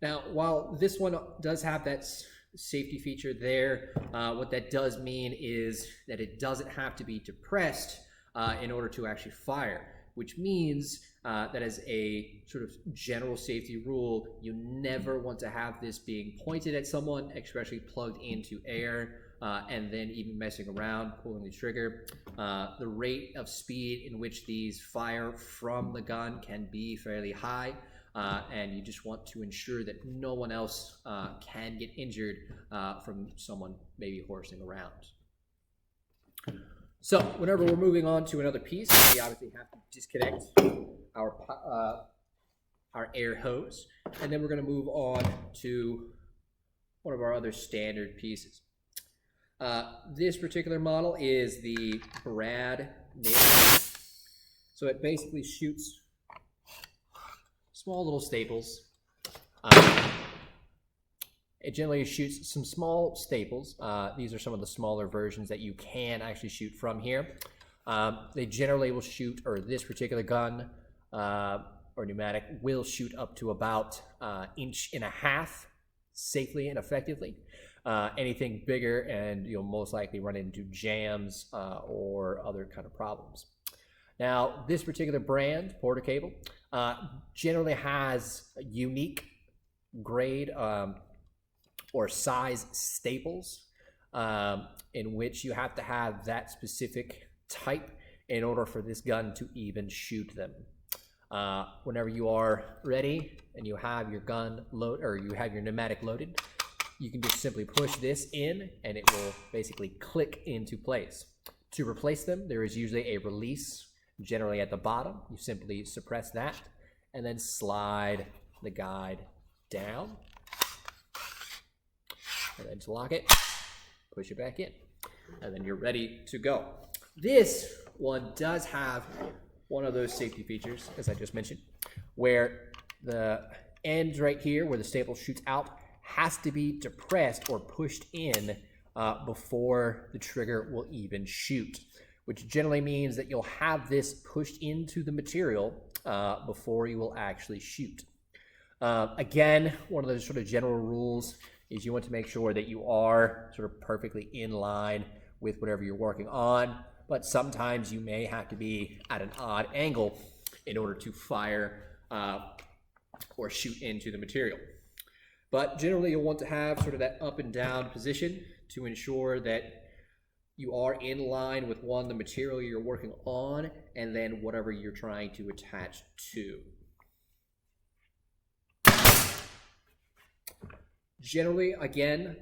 Now, while this one does have that safety feature there, what that does mean is that it doesn't have to be depressed in order to actually fire, which means that as a sort of general safety rule, you never want to have this being pointed at someone, especially plugged into air, and then even messing around, pulling the trigger. The rate of speed in which these fire from the gun can be fairly high. And you just want to ensure that no one else can get injured from someone maybe horsing around. So whenever we're moving on to another piece, we obviously have to disconnect our air hose, and then we're going to move on to one of our other standard pieces. This particular model is the Brad Nailer. So it basically shoots small little staples. It generally shoots some small staples. These are some of the smaller versions that you can actually shoot from here. They generally will shoot, or this particular gun or pneumatic will shoot up to about 1.5 inches safely and effectively. Anything bigger and you'll most likely run into jams or other kind of problems. Now, this particular brand, Porter-Cable, generally has a unique grade or size staples in which you have to have that specific type in order for this gun to even shoot them. Whenever you are ready and you have your gun load, or you have your pneumatic loaded, you can just simply push this in and it will basically click into place. To replace them, there is usually a release, generally at the bottom. You simply suppress that and then slide the guide down. And then to lock it, push it back in, and then you're ready to go. This one does have one of those safety features, as I just mentioned, where the end right here, where the staple shoots out, has to be depressed or pushed in before the trigger will even shoot, which generally means that you'll have this pushed into the material before you will actually shoot. Again, one of those sort of general rules is you want to make sure that you are sort of perfectly in line with whatever you're working on, but sometimes you may have to be at an odd angle in order to fire or shoot into the material. But generally you'll want to have sort of that up and down position to ensure that you are in line with the material you're working on, and then whatever you're trying to attach to. Generally, again,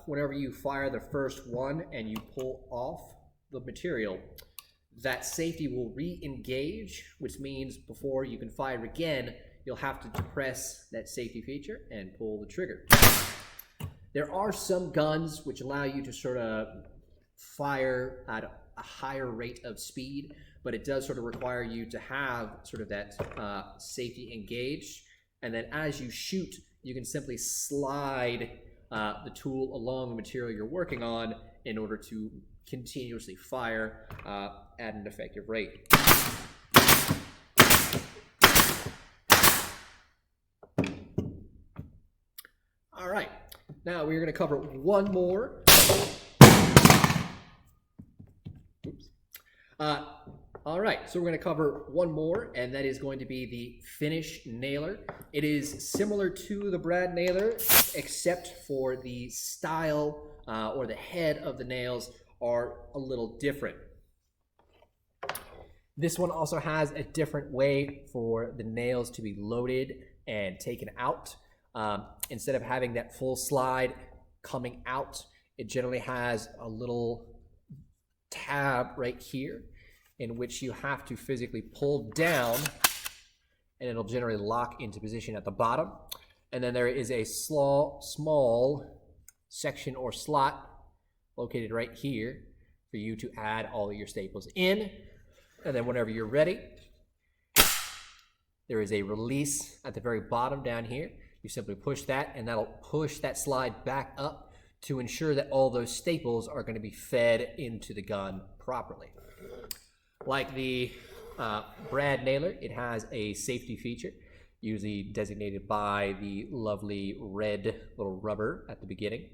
whenever you fire the first one and you pull off the material, that safety will re-engage, which means before you can fire again, you'll have to depress that safety feature and pull the trigger. There are some guns which allow you to sort of fire at a higher rate of speed, but it does sort of require you to have sort of that safety engaged. And then as you shoot, you can simply slide the tool along the material you're working on in order to continuously fire at an effective rate. All right, now we're going to cover one more. Oops. All right, so we're going to cover one more, and that is going to be the Finish Nailer. It is similar to the Brad Nailer, except for the style or the head of the nails are a little different. This one also has a different way for the nails to be loaded and taken out. Instead of having that full slide coming out, it generally has a little tab right here in which you have to physically pull down, and it'll generally lock into position at the bottom. And then there is a small section or slot located right here for you to add all of your staples in. And then whenever you're ready, there is a release at the very bottom down here. You simply push that, and that'll push that slide back up to ensure that all those staples are going to be fed into the gun properly. Like the Brad Nailer, it has a safety feature, usually designated by the lovely red little rubber at the beginning.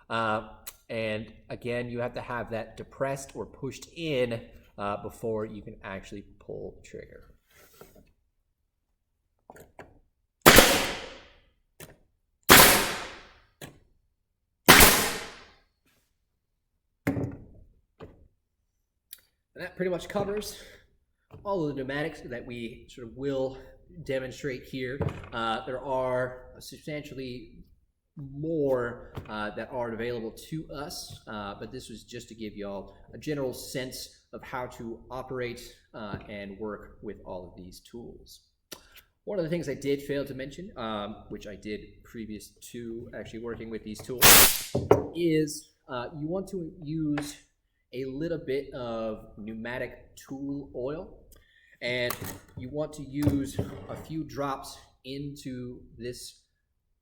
And again, you have to have that depressed or pushed in before you can actually pull the trigger. And that pretty much covers all of the pneumatics that we sort of will demonstrate here. There are substantially more that are available to us, but this was just to give y'all a general sense of how to operate and work with all of these tools. One of the things I did fail to mention, which I did previous to actually working with these tools, is you want to use a little bit of pneumatic tool oil, and you want to use a few drops into this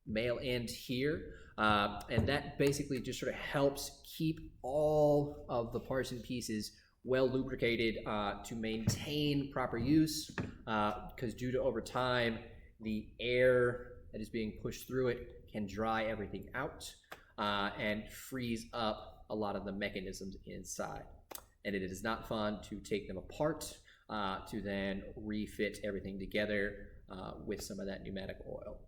male end here, and that basically just sort of helps keep all of the parts and pieces well lubricated to maintain proper use, because due to over time, the air that is being pushed through it can dry everything out and freeze up a lot of the mechanisms inside. And it is not fun to take them apart to then refit everything together with some of that pneumatic oil.